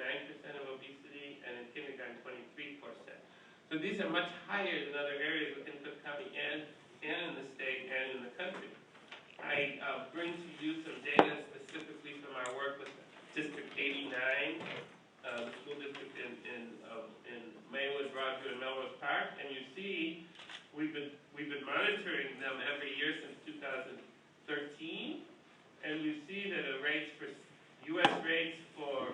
of obesity, and in kindergarten, 23%. So these are much higher than other areas within Cook County and in the state and in the country. I bring to you some data specifically from our work with District 89, the school district in Maywood, Broadview, and Melrose Park, and you see we've been monitoring them every year since 2013, and you see that the rates for U.S. rates for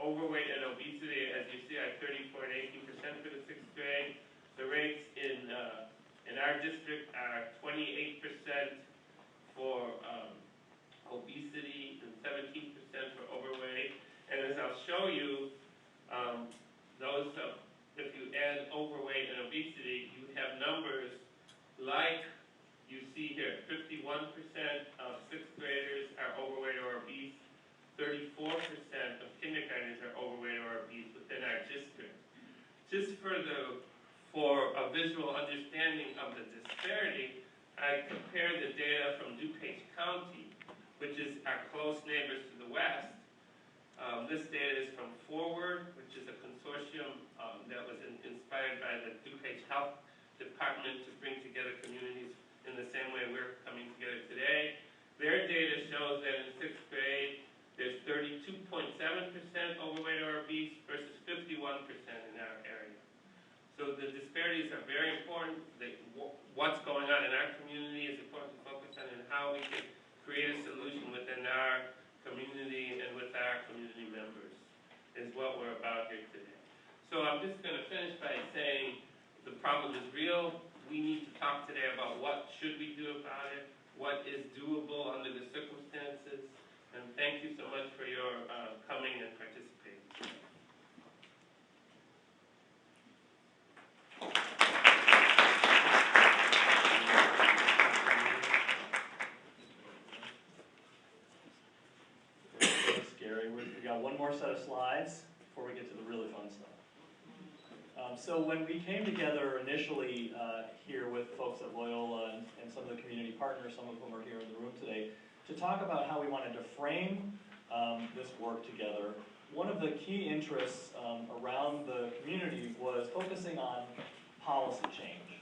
overweight and obesity, as you see, are 34 and 18% for the 6th grade. The rates in our district are 28% for obesity and 17% for overweight. And as I'll show you, if you add overweight and obesity, you have numbers like you see here. 51% of 6th graders are overweight or obese. 34% of kindergartners are overweight or obese within our district. Just for a visual understanding of the disparity, I compare the data from DuPage County, which is our close neighbors to the west. This data is from Forward, which is a consortium that was inspired by the DuPage Health Department to bring together communities in the same way we're coming together today. Their data shows that in 6th grade, there's 32.7% overweight or obese versus 51% in our area. So the disparities are very important. What's going on in our community is important to focus on, and how we can create a solution within our community and with our community members is what we're about here today. So I'm just going to finish by saying the problem is real. We need to talk today about what should we do about it, what is doable under the circumstances, and thank you so much for your coming and participating. Thanks, Gary. We got one more set of slides before we get to the really fun stuff. So when we came together initially here with folks at Loyola and some of the community partners, some of whom are here in the room today, to talk about how we wanted to frame this work together, one of the key interests around the community was focusing on policy change.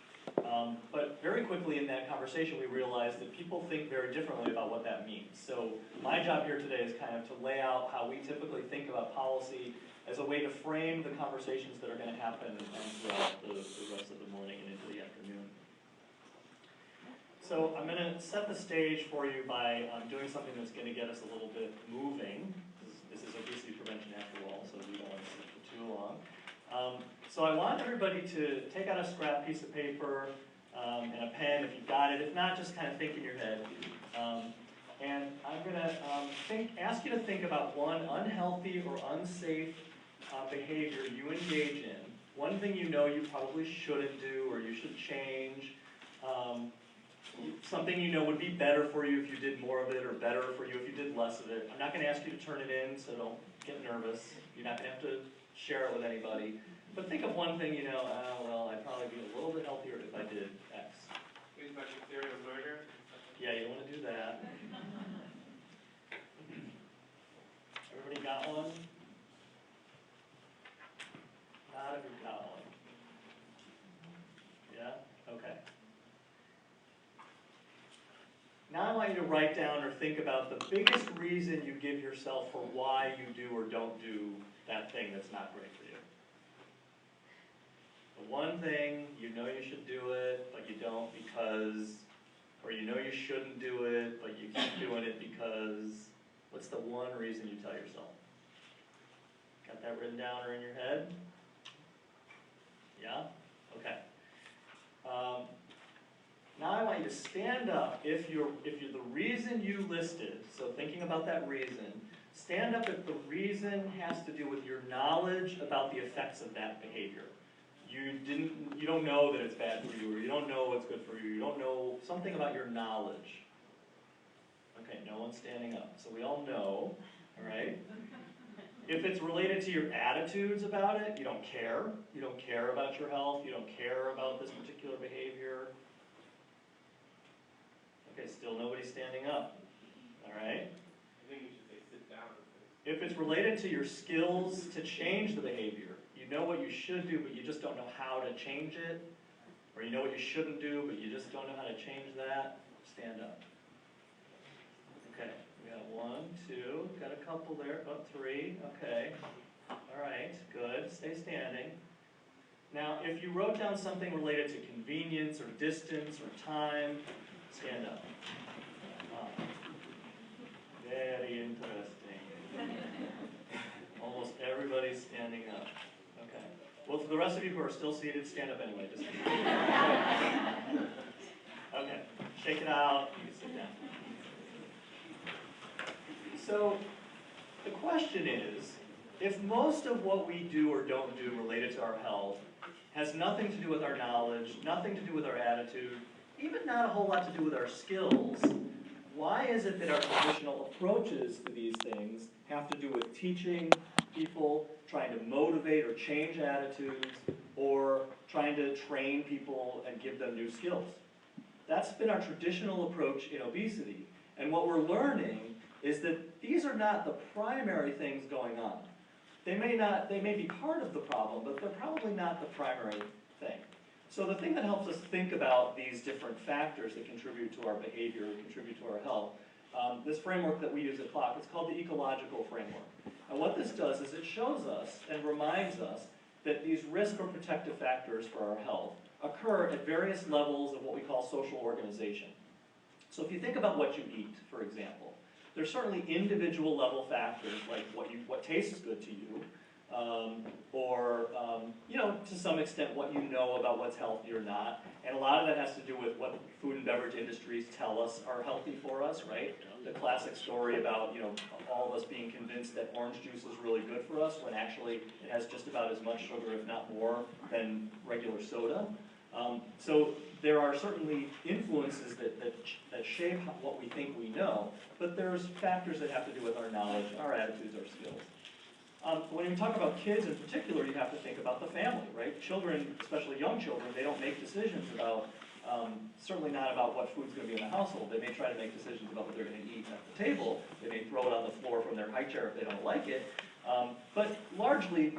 But very quickly in that conversation we realized that people think very differently about what that means. So my job here today is kind of to lay out how we typically think about policy as a way to frame the conversations that are going to happen throughout the rest of the morning and into the afternoon. So I'm going to set the stage for you by doing something that's going to get us a little bit moving. This is obesity prevention after all, so we don't want to sit for too long. So I want everybody to take out a scrap piece of paper and a pen if you've got it. If not, just kind of think in your head. And I'm going to ask you to think about one unhealthy or unsafe behavior you engage in. One thing you know you probably shouldn't do or you should change. Something you know would be better for you if you did more of it, or better for you if you did less of it. I'm not going to ask you to turn it in, so don't get nervous. You're not going to have to share it with anybody. But think of one thing you know, well, I'd probably be a little bit healthier if I did X. Here's my serial murder. Yeah, you don't want to do that. Everybody got one? Not if you've got one. Yeah? Okay. Now I want you to write down or think about the biggest reason you give yourself for why you do or don't do that thing that's not great for you. The one thing, you know you should do it, but you don't because, or you know you shouldn't do it, but you keep doing it because, what's the one reason you tell yourself? Got that written down or in your head? Yeah? Okay. Now I want you to stand up if you're the reason you listed, so thinking about that reason, stand up if the reason has to do with your knowledge about the effects of that behavior. You don't know that it's bad for you, or you don't know what's good for you, you don't know something about your knowledge. Okay, no one's standing up. So we all know, all right? If it's related to your attitudes about it, you don't care. You don't care about your health, you don't care about this particular behavior. Okay, still nobody's standing up. All right? I think you should say sit down. If it's related to your skills to change the behavior, you know what you should do, but you just don't know how to change it, or you know what you shouldn't do, but you just don't know how to change that, stand up. Okay, we got 1, 2, got a couple there, oh, 3, okay. All right, good, stay standing. Now, if you wrote down something related to convenience or distance or time, stand up. Very interesting. Almost everybody's standing up. Okay. Well, for the rest of you who are still seated, stand up anyway. Just okay. Shake it out. You can sit down. So, the question is, if most of what we do or don't do related to our health has nothing to do with our knowledge, nothing to do with our attitude, even not a whole lot to do with our skills, why is it that our traditional approaches to these things have to do with teaching people, trying to motivate or change attitudes, or trying to train people and give them new skills? That's been our traditional approach in obesity. And what we're learning is that these are not the primary things going on. They may be part of the problem, but they're probably not the primary thing. So the thing that helps us think about these different factors that contribute to our behavior, contribute to our health, this framework that we use at CLOC, it's called the ecological framework. And what this does is it shows us and reminds us that these risk or protective factors for our health occur at various levels of what we call social organization. So if you think about what you eat, for example, there's certainly individual level factors like what tastes good to you, or to some extent what you know about what's healthy or not. And a lot of that has to do with what food and beverage industries tell us are healthy for us, right? The classic story about all of us being convinced that orange juice is really good for us when actually it has just about as much sugar, if not more, than regular soda. So there are certainly influences that shape what we think we know, but there's factors that have to do with our knowledge, our attitudes, our skills. When you talk about kids in particular, you have to think about the family, right? Children, especially young children, they don't make decisions about, certainly not about what food's going to be in the household. They may try to make decisions about what they're going to eat at the table. They may throw it on the floor from their high chair if they don't like it. But largely,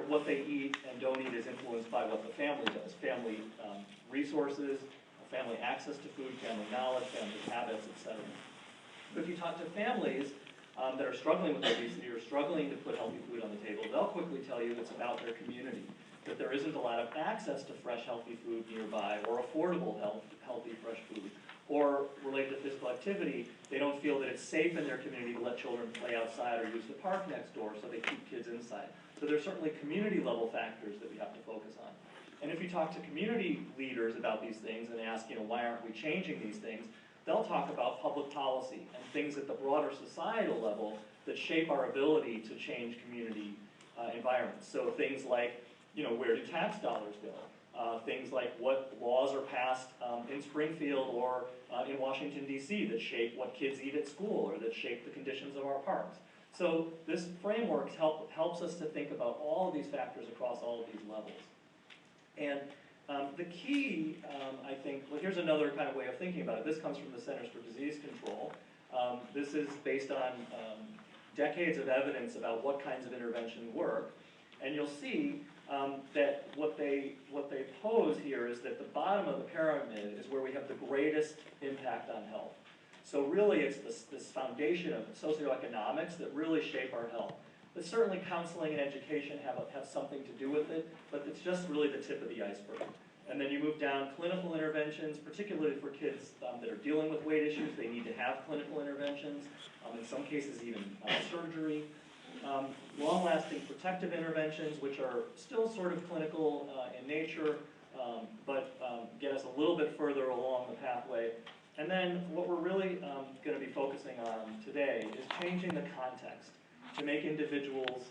what they eat and don't eat is influenced by what the family does. Family resources, family access to food, family knowledge, family habits, etc. But if you talk to families that are struggling with obesity or struggling to put healthy food on the table, they'll quickly tell you it's about their community, that there isn't a lot of access to fresh, healthy food nearby or affordable, healthy, fresh food. Or related to physical activity, they don't feel that it's safe in their community to let children play outside or use the park next door, so they keep kids inside. So there's certainly community level factors that we have to focus on. And if you talk to community leaders about these things and ask, why aren't we changing these things, they'll talk about public policy and things at the broader societal level that shape our ability to change community environments. So things like, where do tax dollars go? Things like what laws are passed in Springfield or in Washington, D.C. that shape what kids eat at school or that shape the conditions of our parks. So this framework helps us to think about all of these factors across all of these levels. And the key, I think, well, here's another kind of way of thinking about it. This comes from the Centers for Disease Control. This is based on decades of evidence about what kinds of intervention work. And you'll see that what they pose here is that the bottom of the pyramid is where we have the greatest impact on health. So really it's this foundation of socioeconomics that really shape our health. But certainly counseling and education have something to do with it, but it's just really the tip of the iceberg. And then you move down clinical interventions, particularly for kids that are dealing with weight issues. They need to have clinical interventions, in some cases even surgery. Long-lasting protective interventions, which are still sort of clinical in nature, but get us a little bit further along the pathway. And then what we're really going to be focusing on today is changing the context to make individuals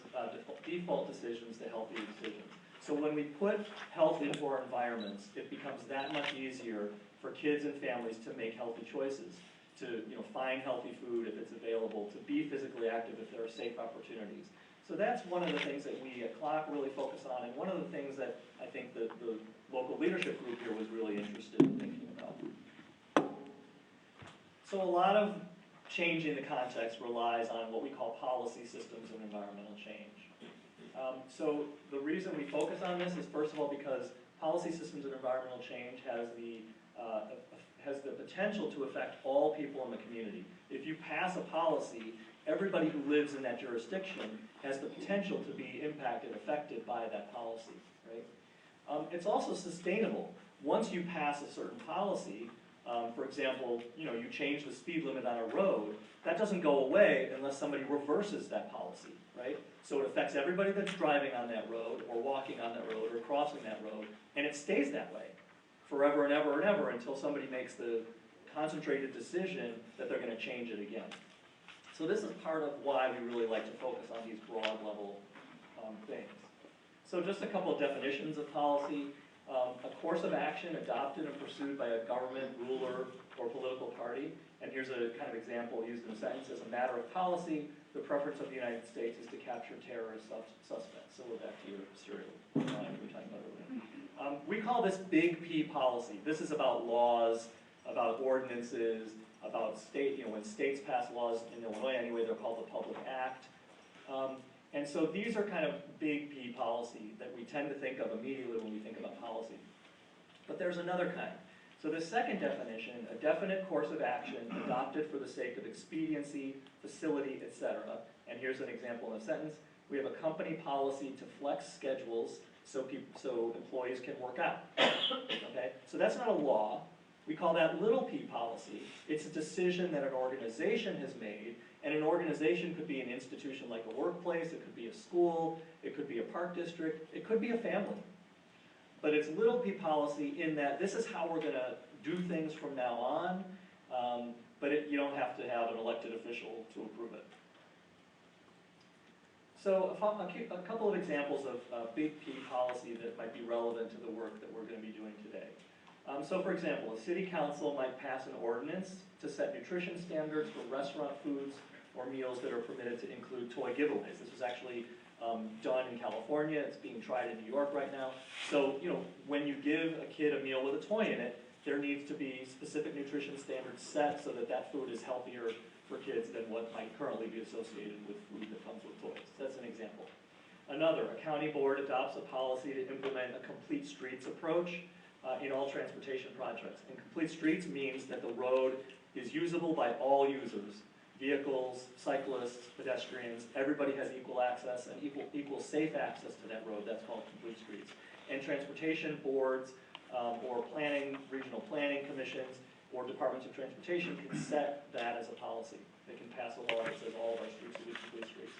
default decisions to healthy decisions. So when we put health into our environments, it becomes that much easier for kids and families to make healthy choices, to find healthy food if it's available, to be physically active if there are safe opportunities. So that's one of the things that we at CLOC really focus on, and one of the things that I think the local leadership group here was really interested in thinking about. So a lot of changing the context relies on what we call policy systems and environmental change. So the reason we focus on this is, first of all, because policy systems and environmental change has the potential to affect all people in the community. If you pass a policy, everybody who lives in that jurisdiction has the potential to be impacted, affected by that policy, right? It's also sustainable. Once you pass a certain policy, for example, you change the speed limit on a road, that doesn't go away unless somebody reverses that policy, right? So it affects everybody that's driving on that road, or walking on that road, or crossing that road, and it stays that way forever and ever and ever until somebody makes the concentrated decision that they're going to change it again. So this is part of why we really like to focus on these broad level things. So just a couple of definitions of policy. A course of action adopted and pursued by a government, ruler, or political party. And here's a kind of example used in a sentence. As a matter of policy, the preference of the United States is to capture terrorist suspects. So we're back to your serial line we were talking about earlier. We call this big P policy. This is about laws, about ordinances, about state, when states pass laws in Illinois anyway, they're called the Public Act. And so these are kind of big P policy that we tend to think of immediately when we think about policy. But there's another kind. So the second definition, a definite course of action adopted for the sake of expediency, facility, etc. And here's an example in a sentence. We have a company policy to flex schedules so employees can work out. Okay? So that's not a law. We call that little p policy. It's a decision that an organization has made, and an organization could be an institution like a workplace, it could be a school, it could be a park district, it could be a family. But it's little p policy in that this is how we're going to do things from now on, but you don't have to have an elected official to approve it. So a couple of examples of big P policy that might be relevant to the work that we're going to be doing today. So for example, a city council might pass an ordinance to set nutrition standards for restaurant foods or meals that are permitted to include toy giveaways. This was actually done in California. It's being tried in New York right now. So, when you give a kid a meal with a toy in it, there needs to be specific nutrition standards set so that that food is healthier for kids than what might currently be associated with food that comes with toys. That's an example. Another, a county board adopts a policy to implement a complete streets approach in all transportation projects. And complete streets means that the road is usable by all users. Vehicles, cyclists, pedestrians, everybody has equal access and equal safe access to that road. That's called complete streets. And transportation boards or regional planning commissions or departments of transportation can set that as a policy. They can pass a law that says all of our streets will be complete streets.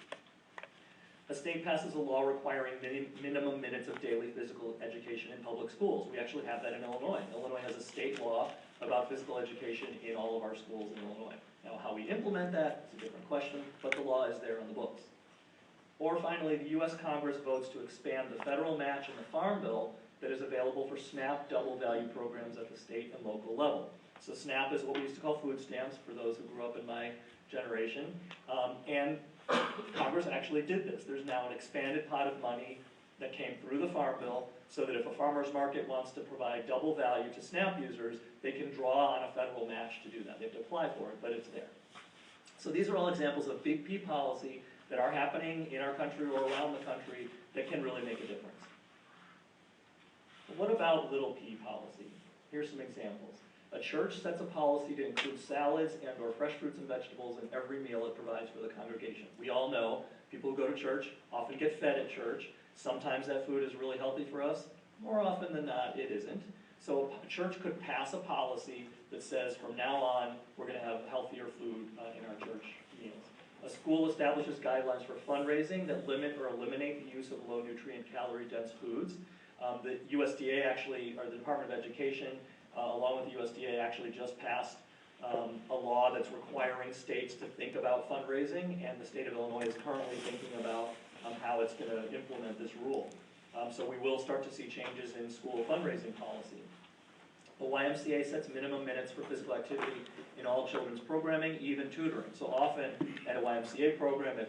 A state passes a law requiring minimum minutes of daily physical education in public schools. We actually have that in Illinois. Illinois has a state law about physical education in all of our schools in Illinois. Now, how we implement that is a different question, but the law is there on the books. Or finally, the U.S. Congress votes to expand the federal match in the Farm Bill that is available for SNAP double value programs at the state and local level. So SNAP is what we used to call food stamps for those who grew up in my generation. And Congress actually did this. There's now an expanded pot of money that came through the Farm Bill so that if a farmer's market wants to provide double value to SNAP users, they can draw on a federal match to do that. They have to apply for it, but it's there. So these are all examples of big P policy that are happening in our country or around the country that can really make a difference. But what about little p policy? Here's some examples. A church sets a policy to include salads and or fresh fruits and vegetables in every meal it provides for the congregation. We all know people who go to church often get fed at church. Sometimes that food is really healthy for us. More often than not, it isn't. So a church could pass a policy that says from now on, we're going to have healthier food in our church meals. A school establishes guidelines for fundraising that limit or eliminate the use of low nutrient calorie dense foods. The USDA actually, or the Department of Education, along with the USDA, actually just passed a law that's requiring states to think about fundraising, and the state of Illinois is currently thinking about how it's going to implement this rule. So we will start to see changes in school fundraising policy. The YMCA sets minimum minutes for physical activity in all children's programming, even tutoring. So often at a YMCA program, if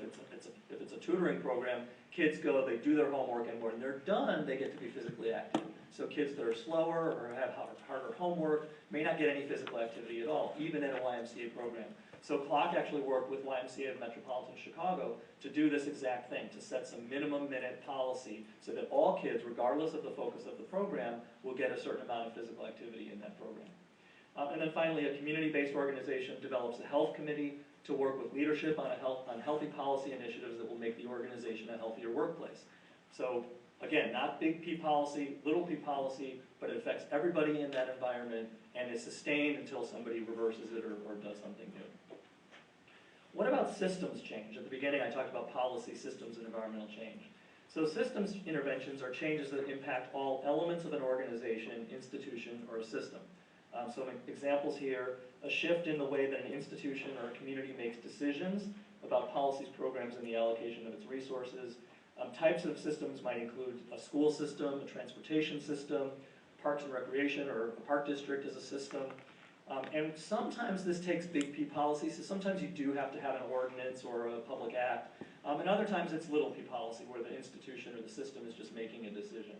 it's a tutoring program, kids go, they do their homework, and when they're done, they get to be physically active. So kids that are slower or have harder homework may not get any physical activity at all, even at a YMCA program. So CLOC actually worked with YMCA of Metropolitan Chicago to do this exact thing, to set some minimum minute policy so that all kids, regardless of the focus of the program, will get a certain amount of physical activity in that program. And then finally, a community-based organization develops a health committee to work with leadership on healthy policy initiatives that will make the organization a healthier workplace. So again, not big P policy, little p policy, but it affects everybody in that environment and is sustained until somebody reverses it or does something new. What about systems change? At the beginning I talked about policy, systems, and environmental change. So systems interventions are changes that impact all elements of an organization, institution, or a system. Some examples here: a shift in the way that an institution or a community makes decisions about policies, programs, and the allocation of its resources. Types of systems might include a school system, a transportation system, parks and recreation, or a park district as a system. And sometimes this takes big P policy, so sometimes you do have to have an ordinance or a public act. And other times it's little p policy, where the institution or the system is just making a decision.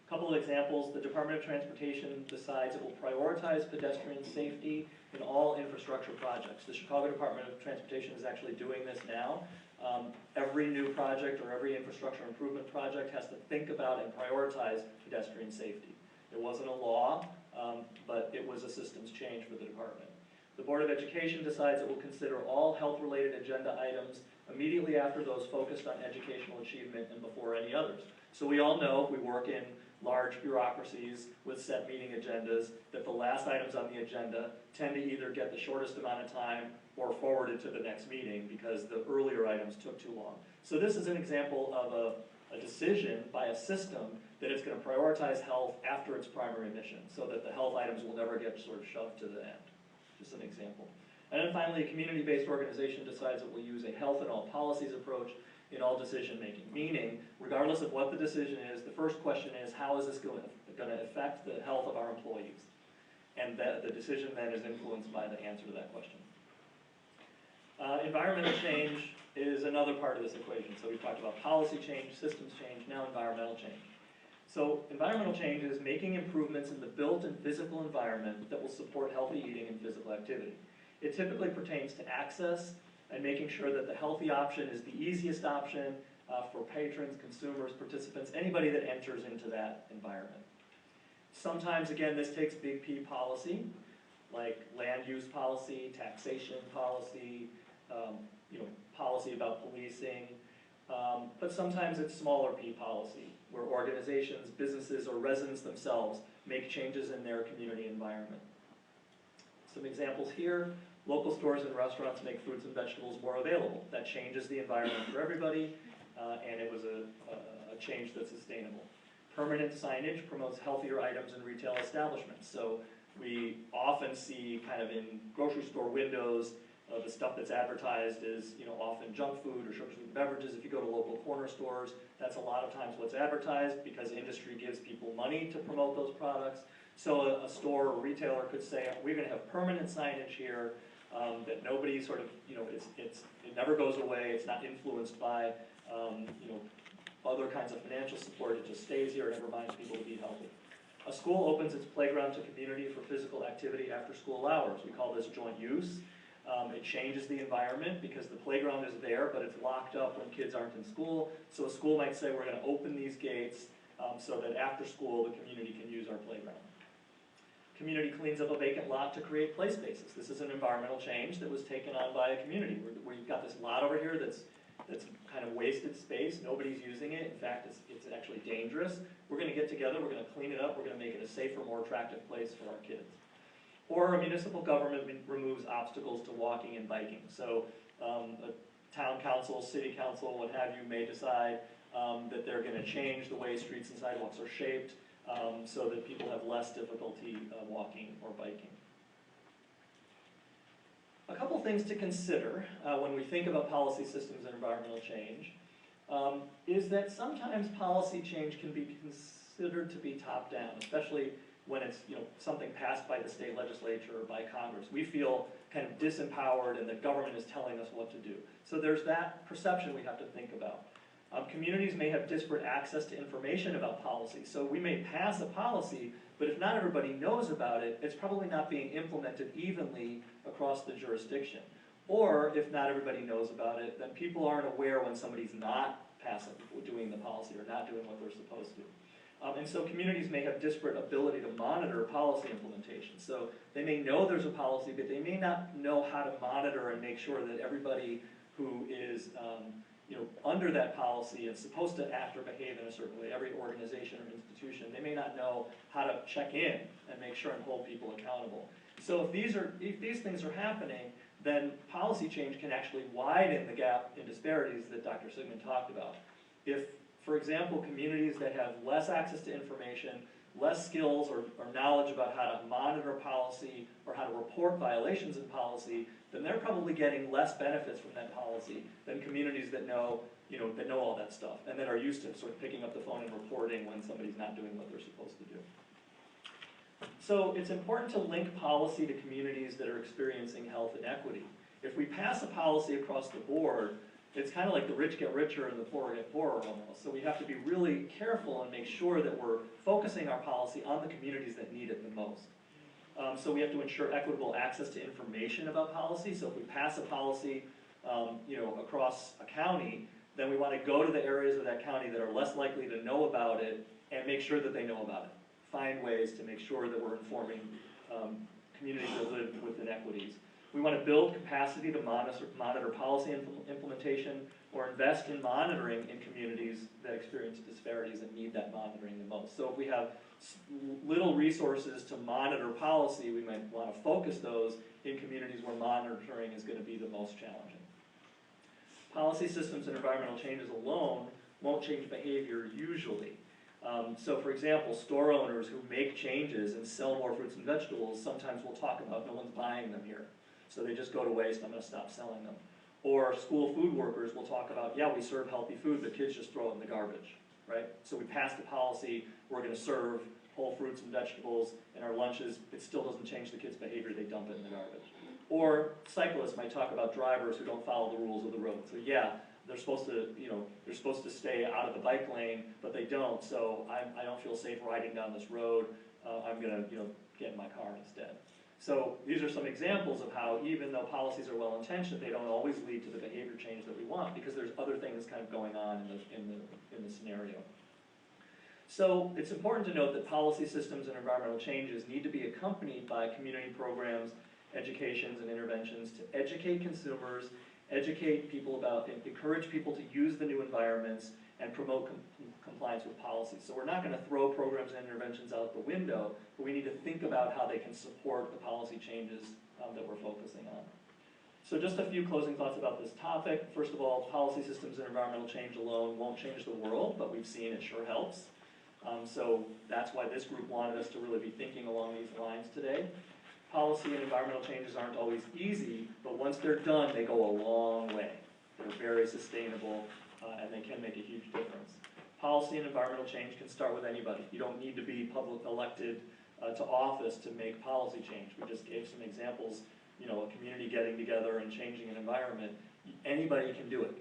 A couple of examples: the Department of Transportation decides it will prioritize pedestrian safety in all infrastructure projects. The Chicago Department of Transportation is actually doing this now. Every new project or every infrastructure improvement project has to think about and prioritize pedestrian safety. It wasn't a law, but it was a systems change for the department. The Board of Education decides it will consider all health-related agenda items immediately after those focused on educational achievement and before any others. So we all know, if we work in large bureaucracies with set meeting agendas, that the last items on the agenda tend to either get the shortest amount of time or forwarded to the next meeting because the earlier items took too long. So this is an example of a decision by a system that it's going to prioritize health after its primary mission, so that the health items will never get sort of shoved to the end. Just an example. And then finally, a community-based organization decides it will use a health and all policies approach in all decision-making, meaning, regardless of what the decision is, the first question is, how is this going to affect the health of our employees? And the decision then is influenced by the answer to that question. Environmental change is another part of this equation. So we've talked about policy change, systems change, now environmental change. So environmental change is making improvements in the built and physical environment that will support healthy eating and physical activity. It typically pertains to access and making sure that the healthy option is the easiest option for patrons, consumers, participants, anybody that enters into that environment. Sometimes, again, this takes big P policy, like land use policy, taxation policy, policy about policing, but sometimes it's smaller P policy, where organizations, businesses, or residents themselves make changes in their community environment. Some examples here: local stores and restaurants make fruits and vegetables more available. That changes the environment for everybody, and it was a change that's sustainable. Permanent signage promotes healthier items in retail establishments. So we often see kind of in grocery store windows, the stuff that's advertised is often junk food or sugar-sweetened beverages. If you go to local corner stores, that's a lot of times what's advertised because industry gives people money to promote those products. So a store or retailer could say, we're going to have permanent signage here that nobody sort of, it never goes away. It's not influenced by, other kinds of financial support. It just stays here and it reminds people to be healthy. A school opens its playground to community for physical activity after school hours. We call this joint use. It changes the environment because the playground is there, but it's locked up when kids aren't in school. So a school might say, we're going to open these gates so that after school the community can use our playground. Community cleans up a vacant lot to create play spaces. This is an environmental change that was taken on by a community. We've got this lot over here that's kind of wasted space. Nobody's using it. In fact, it's actually dangerous. We're going to get together. We're going to clean it up. We're going to make it a safer, more attractive place for our kids. Or a municipal government removes obstacles to walking and biking. So a town council, city council, what have you, may decide that they're going to change the way streets and sidewalks are shaped so that people have less difficulty walking or biking. A couple things to consider when we think about policy systems and environmental change is that sometimes policy change can be considered to be top-down, especially when it's something passed by the state legislature or by Congress. We feel kind of disempowered and the government is telling us what to do. So there's that perception we have to think about. Communities may have disparate access to information about policy. So we may pass a policy, but if not everybody knows about it, it's probably not being implemented evenly across the jurisdiction. Or if not everybody knows about it, then people aren't aware when somebody's not doing the policy or not doing what they're supposed to. And so communities may have disparate ability to monitor policy implementation. So they may know there's a policy, but they may not know how to monitor and make sure that everybody who is under that policy and supposed to act or behave in a certain way, every organization or institution, they may not know how to check in and make sure and hold people accountable. So if these things are happening, then policy change can actually widen the gap in disparities that Dr. Sigmund talked about. If, for example, communities that have less access to information, less skills or knowledge about how to monitor policy or how to report violations in policy, then they're probably getting less benefits from that policy than communities that know all that stuff and that are used to sort of picking up the phone and reporting when somebody's not doing what they're supposed to do. So it's important to link policy to communities that are experiencing health inequity. If we pass a policy across the board, it's kind of like the rich get richer and the poor get poorer almost. So we have to be really careful and make sure that we're focusing our policy on the communities that need it the most. So we have to ensure equitable access to information about policy. So if we pass a policy across a county, then we want to go to the areas of that county that are less likely to know about it and make sure that they know about it. Find ways to make sure that we're informing communities that live with inequities. We want to build capacity to monitor policy implementation or invest in monitoring in communities that experience disparities and need that monitoring the most. So if we have little resources to monitor policy, we might want to focus those in communities where monitoring is going to be the most challenging. Policy systems and environmental changes alone won't change behavior usually. So for example, store owners who make changes and sell more fruits and vegetables sometimes will talk about no one's buying them here. So they just go to waste, I'm going to stop selling them. Or school food workers will talk about, yeah, we serve healthy food, but kids just throw it in the garbage, right? So we passed a policy, we're going to serve whole fruits and vegetables in our lunches, it still doesn't change the kids' behavior, they dump it in the garbage. Or cyclists might talk about drivers who don't follow the rules of the road. So yeah, they're supposed to stay out of the bike lane, but they don't, so I don't feel safe riding down this road, I'm going to get in my car instead. So these are some examples of how even though policies are well-intentioned, they don't always lead to the behavior change that we want because there's other things kind of going on in the scenario. So it's important to note that policy systems and environmental changes need to be accompanied by community programs, educations, and interventions to educate consumers, educate people about, encourage people to use the new environments, and promote compliance with policy. So we're not going to throw programs and interventions out the window, but we need to think about how they can support the policy changes that we're focusing on. So just a few closing thoughts about this topic. First of all, policy systems and environmental change alone won't change the world, but we've seen it sure helps. So that's why this group wanted us to really be thinking along these lines today. Policy and environmental changes aren't always easy, but once they're done, they go a long way. They're very sustainable, and they can make a huge difference. Policy and environmental change can start with anybody. You don't need to be public elected to office to make policy change. We just gave some examples, a community getting together and changing an environment. Anybody can do it.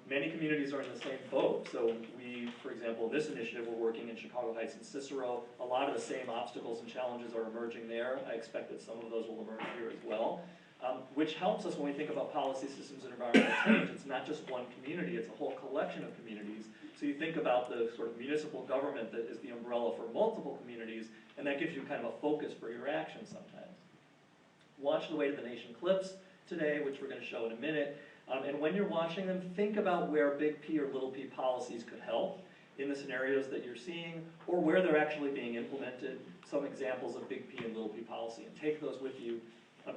Many communities are in the same boat. So we, for example, in this initiative, we're working in Chicago Heights and Cicero. A lot of the same obstacles and challenges are emerging there. I expect that some of those will emerge here as well. Which helps us when we think about policy systems and environmental change. It's not just one community, it's a whole collection of communities. So you think about the sort of municipal government that is the umbrella for multiple communities, and that gives you kind of a focus for your action sometimes. Watch the Way to the Nation clips today, which we're going to show in a minute. And when you're watching them, think about where big P or little p policies could help in the scenarios that you're seeing, or where they're actually being implemented, some examples of big P and little p policy, and take those with you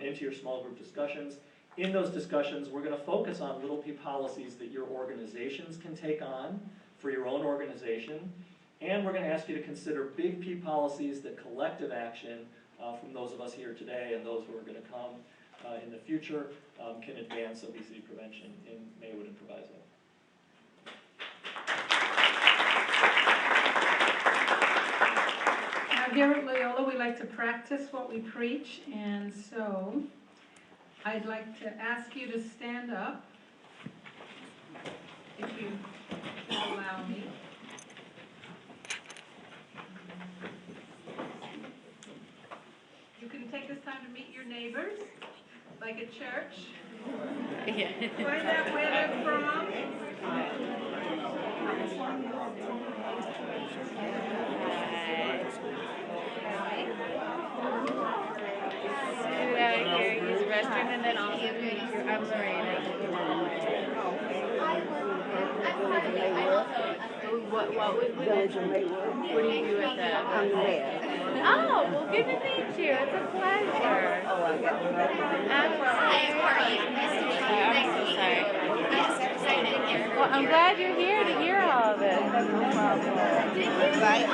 into your small group discussions. In those discussions, we're going to focus on little p policies that your organizations can take on for your own organization, and we're going to ask you to consider big P policies that collective action from those of us here today and those who are going to come in the future can advance obesity prevention in Maywood and Proviso. Here at Loyola, we like to practice what we preach, and so I'd like to ask you to stand up if you like a church. Yeah. Find out where they're from. Scoot out here, use the restroom, and then also I'm Lorraine. What would we do? What do you do with that? I'm there. Oh, well, good to meet you. It's a pleasure. Oh, I got I'm so sorry. Well, I'm glad you're here to hear all of this. That's no problem. right.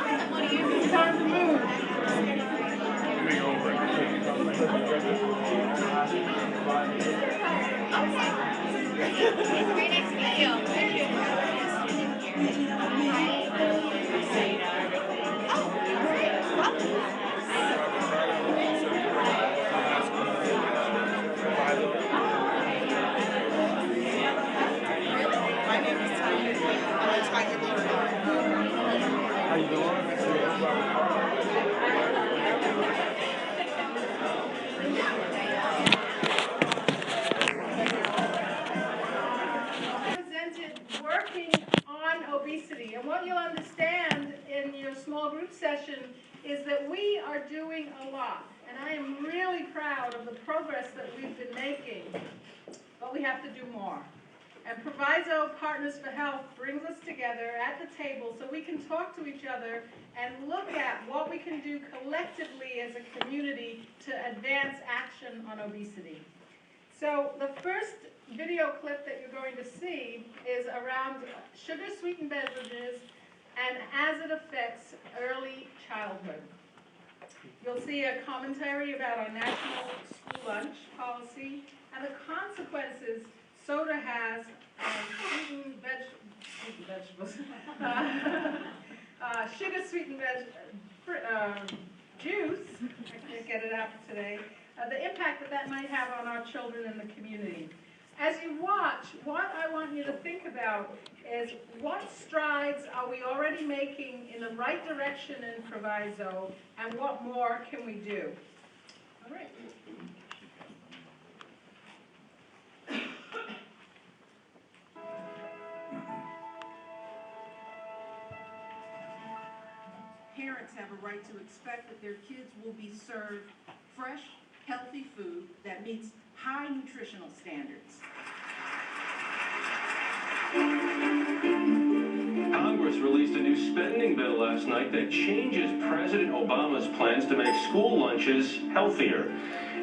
My name is Tanya. I'm a Tanya Leader. How you doing? Presented working on obesity, and what you'll understand in your small group session is that we are doing a lot, and I am really proud of the progress that we've been making, but we have to do more. And Proviso Partners for Health brings us together at the table so we can talk to each other and look at what we can do collectively as a community to advance action on obesity. So the first video clip that you're going to see is around sugar-sweetened beverages and as it affects early childhood. You'll see a commentary about our national school lunch policy and the consequences soda has on sweetened vegetables, sugar-sweetened juice, I can't get it out today, the impact that might have on our children and the community. As you watch, what I want you to think about is what strides are we already making in the right direction in Proviso, and what more can we do? All right. Parents have a right to expect that their kids will be served fresh, healthy food that meets high nutritional standards. Congress released a new spending bill last night that changes President Obama's plans to make school lunches healthier.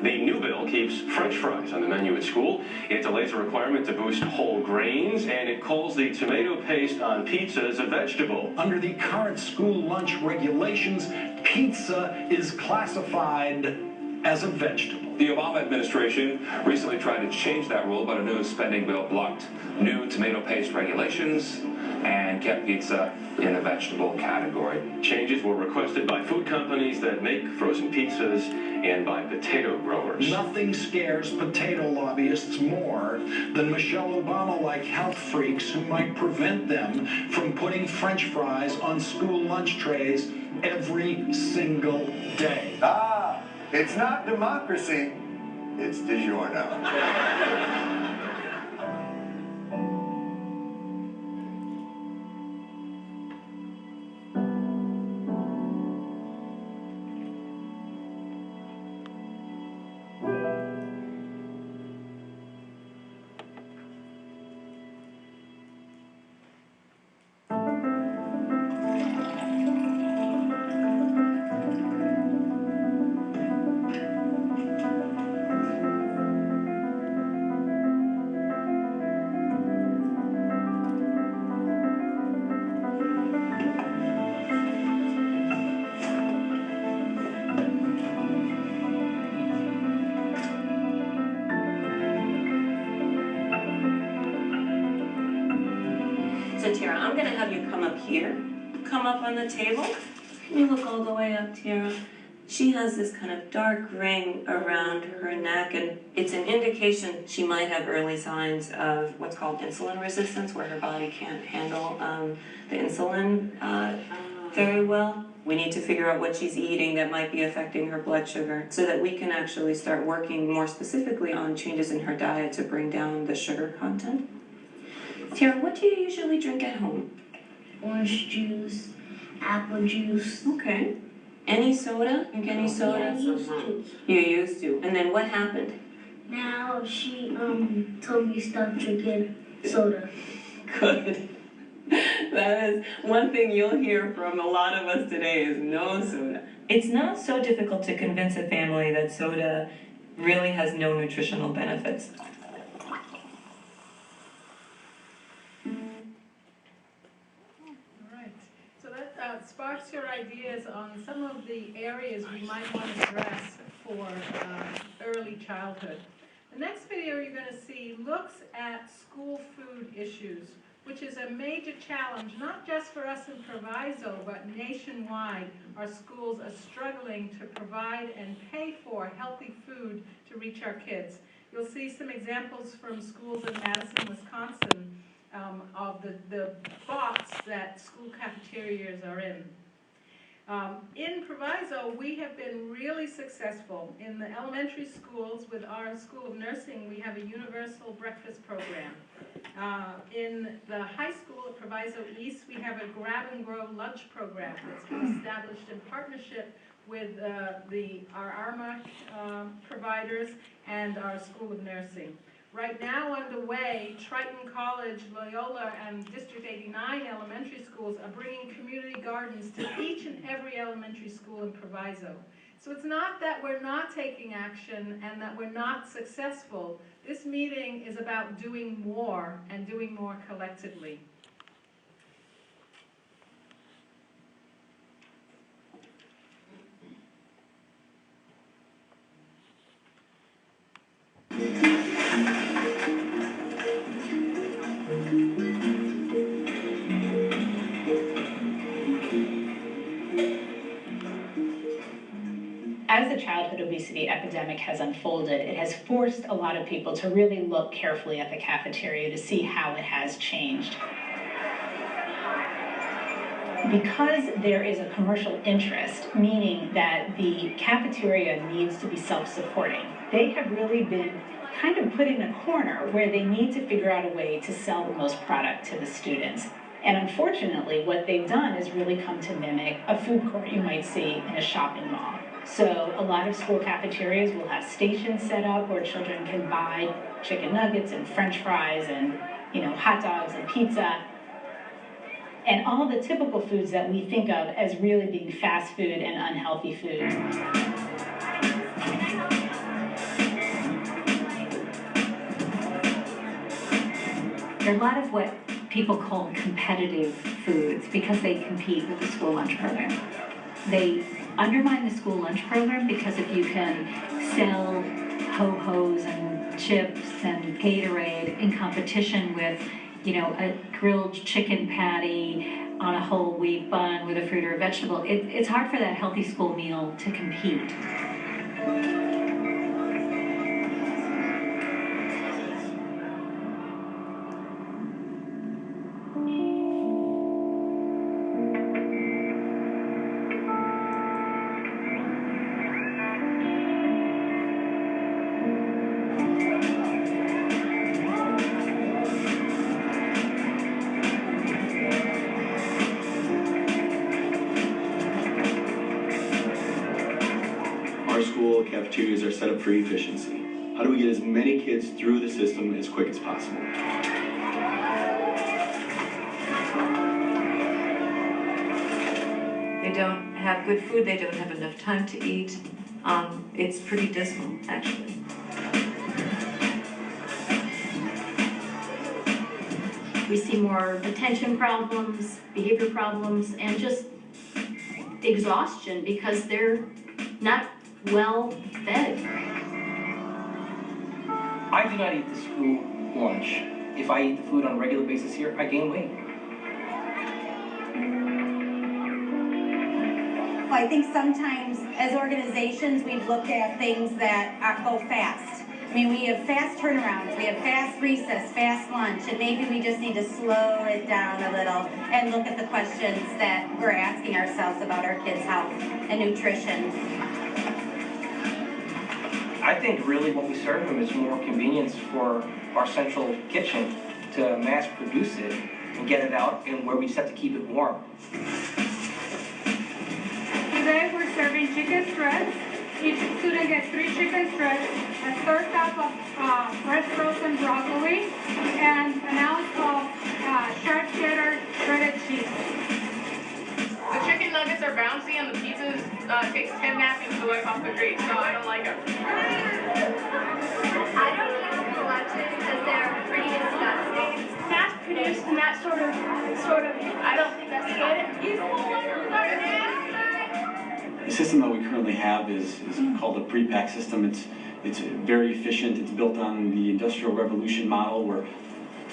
The new bill keeps French fries on the menu at school. It delays a requirement to boost whole grains, and it calls the tomato paste on pizzas a vegetable. Under the current school lunch regulations, pizza is classified as a vegetable. The Obama administration recently tried to change that rule, but a new spending bill blocked new tomato paste regulations and kept pizza in the vegetable category. Changes were requested by food companies that make frozen pizzas and by potato growers. Nothing scares potato lobbyists more than Michelle Obama-like health freaks who might prevent them from putting French fries on school lunch trays every single day. Ah, it's not democracy, it's DiGiorno. So Tara, I'm gonna have you come up here, come up on the table. Can you look all the way up, Tara? She has this kind of dark ring around her neck, and it's an indication she might have early signs of what's called insulin resistance, where her body can't handle the insulin very well, we need to figure out what she's eating that might be affecting her blood sugar so that we can actually start working more specifically on changes in her diet to bring down the sugar content. Tara, what do you usually drink at home? Orange juice, apple juice. Okay. Any soda? Drink any soda? Yeah, I used to. You used to. And then what happened? Now she told me stop drinking soda. Good. That is one thing you'll hear from a lot of us today is no soda. It's not so difficult to convince a family that soda really has no nutritional benefits. So that sparks your ideas on some of the areas we might want to address for early childhood. The next video you're going to see looks at school food issues, which is a major challenge, not just for us in Proviso, but nationwide. Our schools are struggling to provide and pay for healthy food to reach our kids. You'll see some examples from schools in Madison, Wisconsin, of the box that school cafeterias are in. In Proviso, we have been really successful. In the elementary schools with our School of Nursing, we have a universal breakfast program. In the high school at Proviso East, we have a grab-and-grow lunch program that's been established in partnership with our ARMA providers and our School of Nursing. Right now underway, Triton College, Loyola, and District 89 elementary schools are bringing community gardens to each and every elementary school in Proviso. So it's not that we're not taking action and that we're not successful. This meeting is about doing more and doing more collectively. As the childhood obesity epidemic has unfolded, it has forced a lot of people to really look carefully at the cafeteria to see how it has changed. Because there is a commercial interest, meaning that the cafeteria needs to be self-supporting, they have really been kind of put in a corner where they need to figure out a way to sell the most product to the students. And unfortunately, what they've done is really come to mimic a food court you might see in a shopping mall. So a lot of school cafeterias will have stations set up where children can buy chicken nuggets and French fries and, hot dogs and pizza. And all the typical foods that we think of as really being fast food and unhealthy food. There are a lot of what people call competitive foods because they compete with the school lunch program. They undermine the school lunch program because if you can sell Ho-Hos and chips and Gatorade in competition with, a grilled chicken patty on a whole wheat bun with a fruit or a vegetable, it's hard for that healthy school meal to compete. Our school cafeterias are set up for efficiency. How do we get as many kids through the system as quick as possible? They don't have good food, they don't have enough time to eat. It's pretty dismal, actually. We see more attention problems, behavior problems, and just exhaustion because they're not well fed. I do not eat the school lunch. If I eat the food on a regular basis here, I gain weight. Well, I think sometimes as organizations we've looked at things that go fast. mean, we have fast turnarounds, we have fast recess, fast lunch, and maybe we just need to slow it down a little and look at the questions that we're asking ourselves about our kids' health and nutrition. I think really what we serve them is more convenience for our central kitchen to mass produce it and get it out and where we just have to keep it warm. Today we're serving chicken strips. Each student gets 3 chicken strips, a third cup of fresh frozen broccoli, and an ounce of sharp cheddar shredded cheese. The chicken nuggets are bouncy and the pizzas taste 10 napkins away off the grate, so I don't like them. I don't eat school lunches because they're pretty disgusting. Mass produced and that sort of, I don't think that's good. These school lunches are nasty. The system that we currently have is called a pre-pack system. It's very efficient. It's built on the Industrial Revolution model where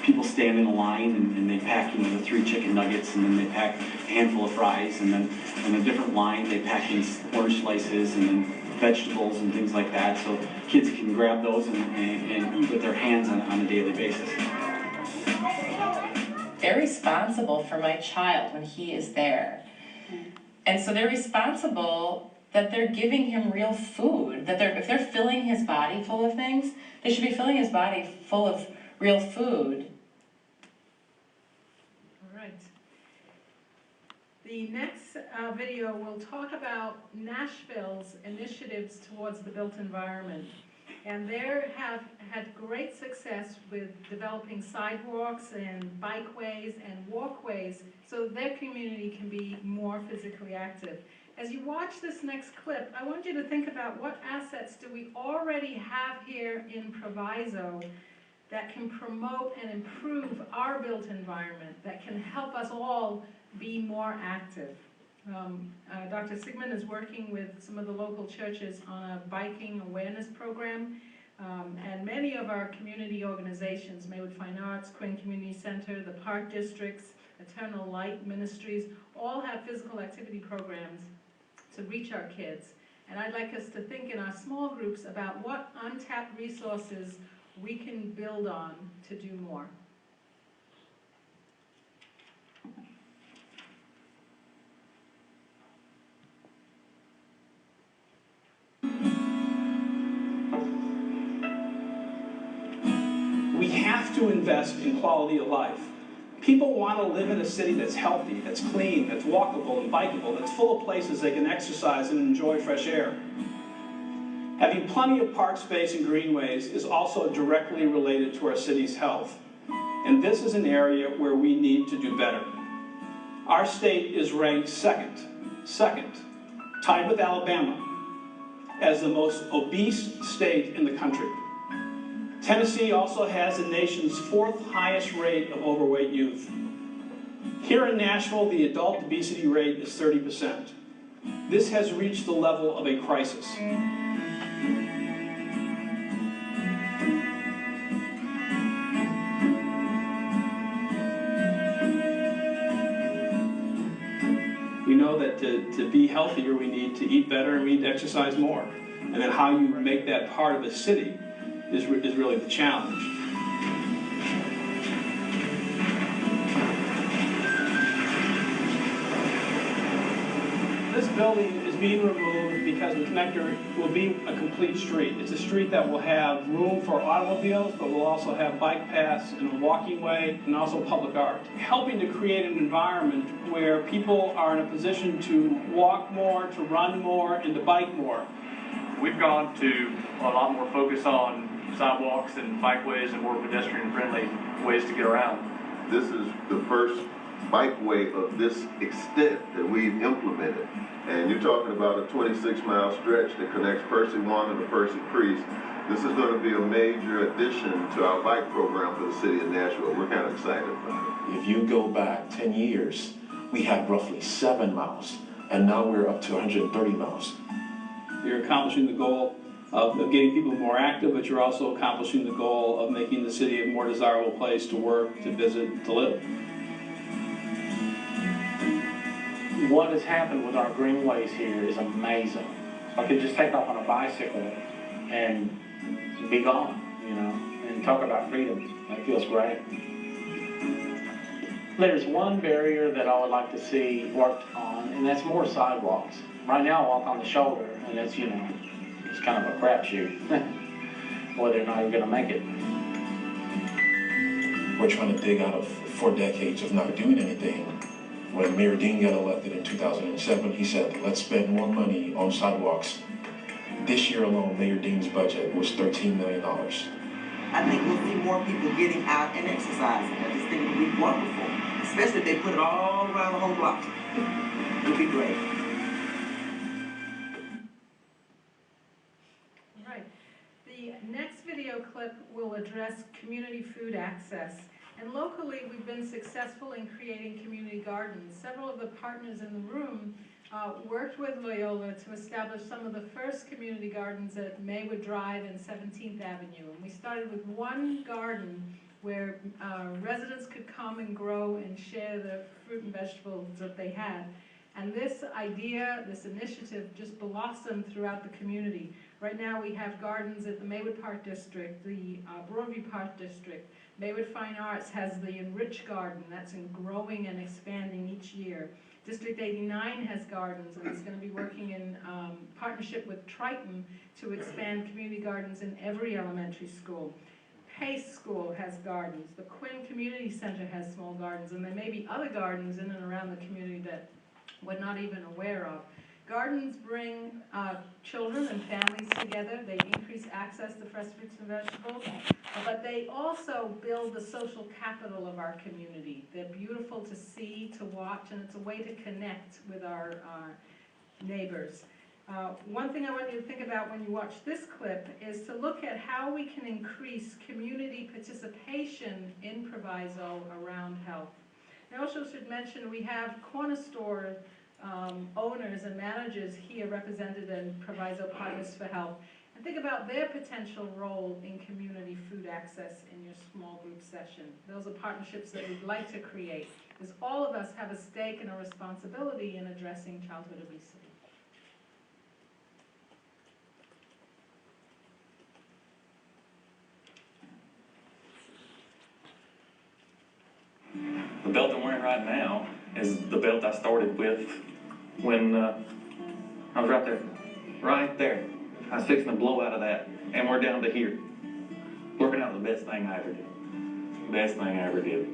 people stand in a line and they pack, the 3 chicken nuggets, and then they pack a handful of fries, and then in a different line they pack in orange slices and then vegetables and things like that, so kids can grab those and eat with their hands on a daily basis. They're responsible for my child when he is there. And so they're responsible that they're giving him real food, that if they're filling his body full of things, they should be filling his body full of real food. All right. The next video will talk about Nashville's initiatives towards the built environment. And they have had great success with developing sidewalks and bikeways and walkways so their community can be more physically active. As you watch this next clip, I want you to think about what assets do we already have here in Proviso that can promote and improve our built environment, that can help us all be more active. Dr. Sigmund is working with some of the local churches on a biking awareness program, and many of our community organizations, Maywood Fine Arts, Quinn Community Center, the Park Districts, Eternal Light Ministries, all have physical activity programs to reach our kids. And I'd like us to think in our small groups about what untapped resources we can build on to do more. We have to invest in quality of life. People want to live in a city that's healthy, that's clean, that's walkable and bikeable, that's full of places they can exercise and enjoy fresh air. Having plenty of park space and greenways is also directly related to our city's health. And this is an area where we need to do better. Our state is ranked second, tied with Alabama, as the most obese state in the country. Tennessee also has the nation's 4th highest rate of overweight youth. Here in Nashville, the adult obesity rate is 30%. This has reached the level of a crisis. We know that to be healthier, we need to eat better and we need to exercise more. And then how you make that part of a city is really the challenge. This building is being removed because the connector will be a complete street. It's a street that will have room for automobiles, but will also have bike paths and a walking way, and also public art. Helping to create an environment where people are in a position to walk more, to run more, and to bike more. We've gone to a lot more focus on sidewalks and bikeways and more pedestrian-friendly ways to get around. This is the first bikeway of this extent that we've implemented. And you're talking about a 26-mile stretch that connects Percy One to Percy Priest. This is going to be a major addition to our bike program for the city of Nashville. We're kind of excited about it. If you go back 10 years, we had roughly 7 miles, and now we're up to 130 miles. You're accomplishing the goal of getting people more active, but you're also accomplishing the goal of making the city a more desirable place to work, to visit, to live. What has happened with our greenways here is amazing. I could just take off on a bicycle and be gone, you know, and talk about freedom. That feels great. There's one barrier that I would like to see worked on, and that's more sidewalks. Right now, I walk on the shoulder, and it's, you know, it's kind of a crapshoot whether or not you're gonna make it. We're trying to dig out of 4 decades of not doing anything. When Mayor Dean got elected in 2007, he said, let's spend more money on sidewalks. This year alone, Mayor Dean's budget was $13 million. I think we'll see more people getting out and exercising. I just think it'll be wonderful, especially if they put it all around the whole block. It'll be great. All right. The next video clip will address community food access. And locally, we've been successful in creating community gardens. Several of the partners in the room worked with Loyola to establish some of the first community gardens at Maywood Drive and 17th Avenue. And we started with one garden where residents could come and grow and share the fruit and vegetables that they had. And this idea, this initiative just blossomed throughout the community. Right now we have gardens at the Maywood Park District, the Broadview Park District. Maywood Fine Arts has the Enrich Garden, that's growing and expanding each year. District 89 has gardens, and it's going to be working in partnership with Triton to expand community gardens in every elementary school. Pace School has gardens. The Quinn Community Center has small gardens, and there may be other gardens in and around the community that we're not even aware of. Gardens bring children and families together. They increase access to fresh fruits and vegetables, but they also build the social capital of our community. They're beautiful to see, to watch, and it's a way to connect with our neighbors. One thing I want you to think about when you watch this clip is to look at how we can increase community participation in Proviso around health. I also should mention we have corner store owners and managers here represented in Proviso Partners for Health. And think about their potential role in community food access in your small group session. Those are partnerships that we'd like to create, because all of us have a stake and a responsibility in addressing childhood obesity. The belt I'm wearing right now is the belt I started with when I was right there. I was fixing to blow out of that, and we're down to here. Working out the best thing I ever did. Best thing I ever did.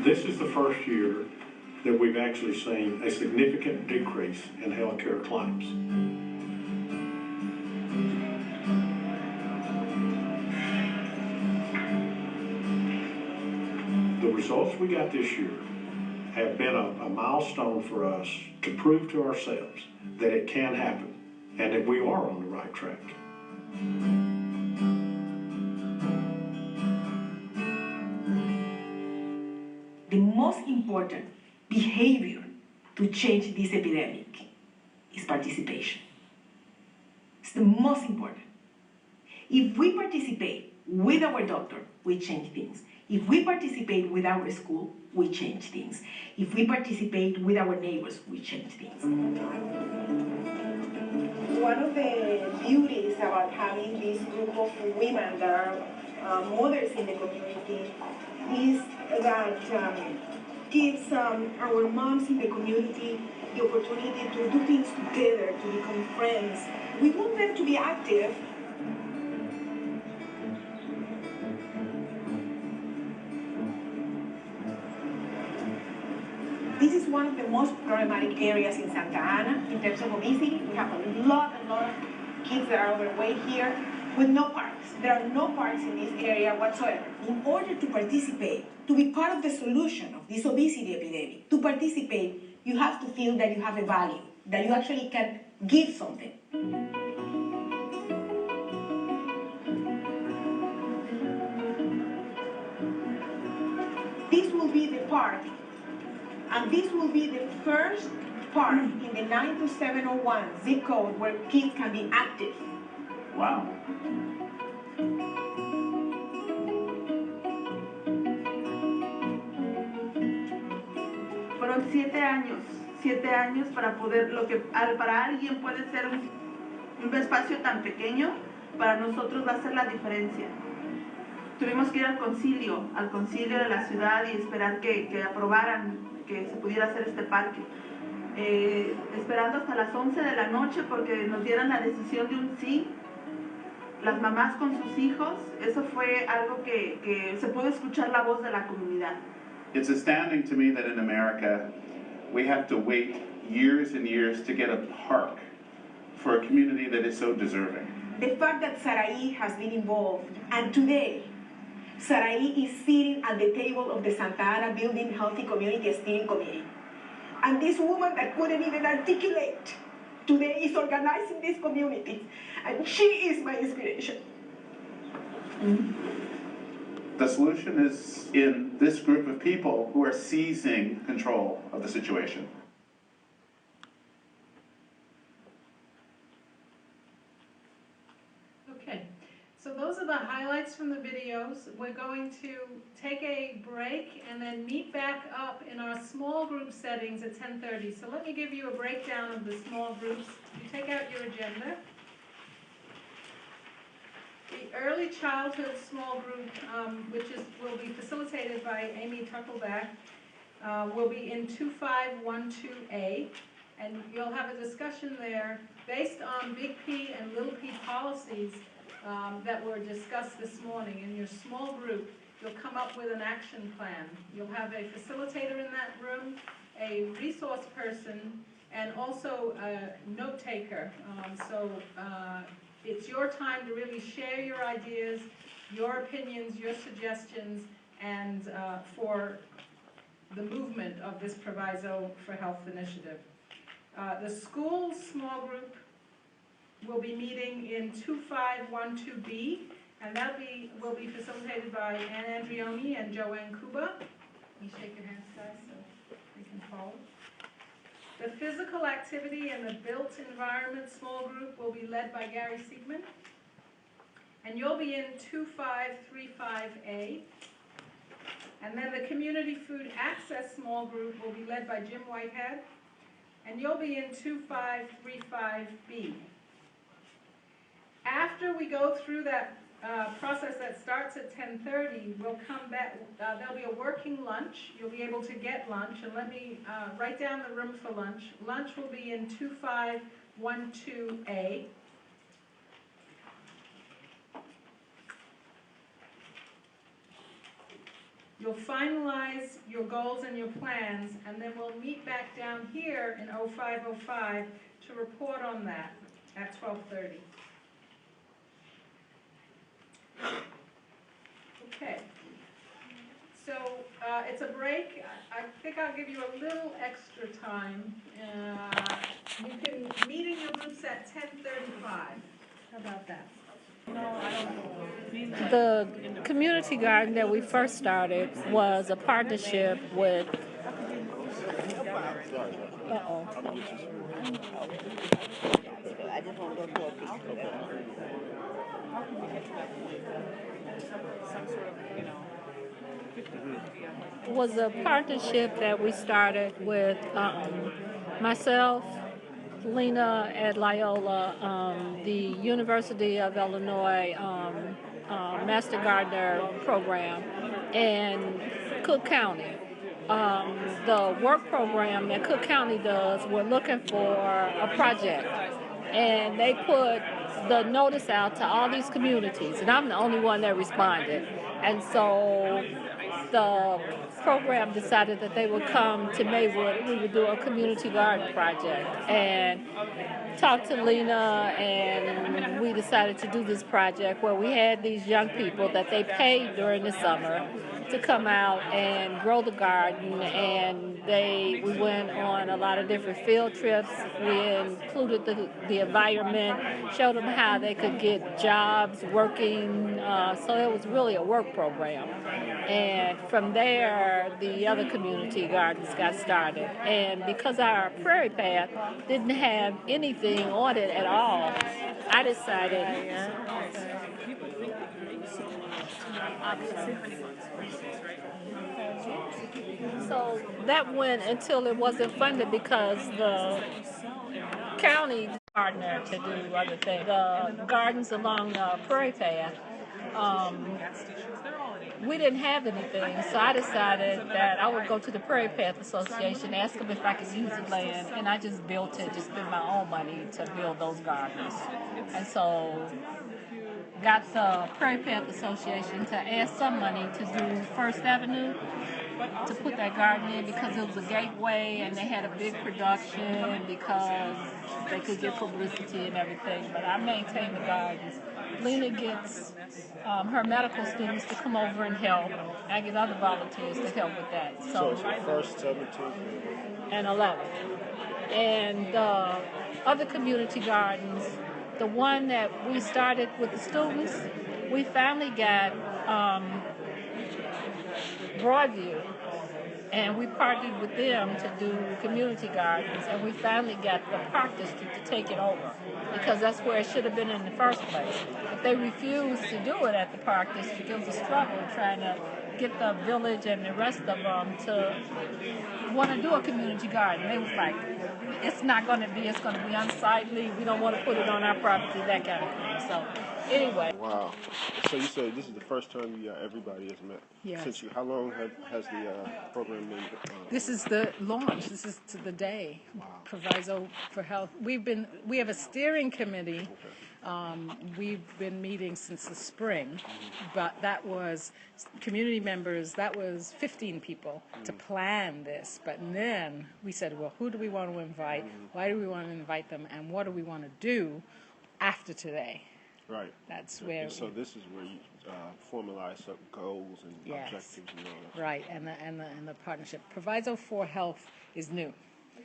This is the first year that we've actually seen a significant decrease in healthcare claims. The results we got this year have been a milestone for us to prove to ourselves that it can happen and that we are on the right track. The most important behavior to change this epidemic is participation. It's the most important. If we participate with our doctor, we change things. If we participate with our school, we change things. If we participate with our neighbors, we change things. One of the beauties about having this group of women that are mothers in the community is that gives our moms in the community the opportunity to do things together, to become friends. We want them to be active. This is one of the most problematic areas in Santa Ana in terms of obesity. We have a lot of kids that are overweight here with no parks. There are no parks in this area whatsoever. In order to participate, to be part of the solution of this obesity epidemic, to participate, you have to feel that you have a value, that you actually can give something. This will be the party. And this will be the first park in the 92701 zip code where kids can be active. Wow. Fueron 7 años 7 años para poder, para alguien puede ser un espacio tan pequeño, para nosotros va a ser la diferencia. Tuvimos que ir al concilio de la ciudad y esperar que aprobaran que se pudiera hacer este parque. Esperando hasta las 11 de la noche porque nos dieran la decisión de un sí. Las mamás con sus hijos, eso fue algo que se pudo escuchar la voz de la comunidad. It's astounding to me that in America we have to wait years and years to get a park for a community that is so deserving. The fact that Saraí has been involved, and today, Saraí is sitting at the table of the Santa Ana Building Healthy Community Steering Committee. And this woman that couldn't even articulate today is organizing this community. And she is my inspiration. The solution is in this group of people who are seizing control of the situation. Okay, so those are the highlights from the videos. We're going to take a break and then meet back up in our small group settings at 10:30. So let me give you a breakdown of the small groups. You take out your agenda. The early childhood small group, which will be facilitated by Amy Tuckelback, will be in 2512A, and you'll have a discussion there based on Big P and Little P policies that were discussed this morning. In your small group, you'll come up with an action plan. You'll have a facilitator in that room, a resource person, and also a note taker. It's your time to really share your ideas, your opinions, your suggestions, and for the movement of this Proviso for Health initiative. The school small group will be meeting in 2512B, and that will be facilitated by Ann Andrioni and Joanne Kuba. You shake your hands, guys, so they can follow. The physical activity and the built environment small group will be led by Gary Siegman. And you'll be in 2535A. And then the community food access small group will be led by Jim Whitehead. And you'll be in 2535B. After we go through that process that starts at 10:30, we'll come back, there'll be a working lunch. You'll be able to get lunch, and let me write down the room for lunch. Lunch will be in 2512A. You'll finalize your goals and your plans, and then we'll meet back down here in 0505 to report on that at 12:30. Okay, so it's a break. I think I'll give you a little extra time. You can meet in your groups at 10:35. How about that? The community garden that we first started was a partnership with was a partnership that we started with myself, Lena at Loyola, the University of Illinois Master Gardener program, and Cook County. The work program that Cook County does, we're looking for a project, and they put the notice out to all these communities, and I'm the only one that responded. And so the program decided that they would come to Maywood. We would do a community garden project, and talked to Lena, and we decided to do this project where we had these young people that they paid during the summer to come out and grow the garden, and we went on a lot of different field trips. We included the environment, showed them how they could get jobs working, so it was really a work program. And from there, the other community gardens got started. And because our Prairie Path didn't have anything on it at all, I decided So that went until it wasn't funded because the county partner to do other things. The gardens along the Prairie Path, we didn't have anything, so I decided that I would go to the Prairie Path Association, ask them if I could use the land, and I just built it, just spent my own money to build those gardens. And so got the Prairie Path Association to ask some money to do First Avenue, to put that garden in because it was a gateway and they had a big production because they could get publicity and everything. But I maintain the gardens. Lena gets her medical students to come over and help. I get other volunteers to help with that. So it's the first 17th and 11th. And other community gardens, the one that we started with the students, we finally got Broadview, and we partnered with them to do community gardens, and we finally got the Park District to take it over, because that's where it should have been in the first place. If they refused to do it at the Park District, it was a struggle trying to get the village and the rest of them to want to do a community garden. They was like, it's not going to be, it's going to be unsightly, we don't want to put it on our property, that kind of thing. So anyway. Wow. So you said this is the first time everybody has met? Yes. Since how long has the program been? This is the launch. This is to the day. Wow. Proviso for Health. We have a steering committee. We've been meeting since the spring, but that was community members, that was 15 people to plan this. But then we said, well, who do we want to invite? Why do we want to invite them? And what do we want to do after today? Right. That's where. And so this is where you formalize some goals and objectives and all that. Right, and the partnership. Proviso for Health is new.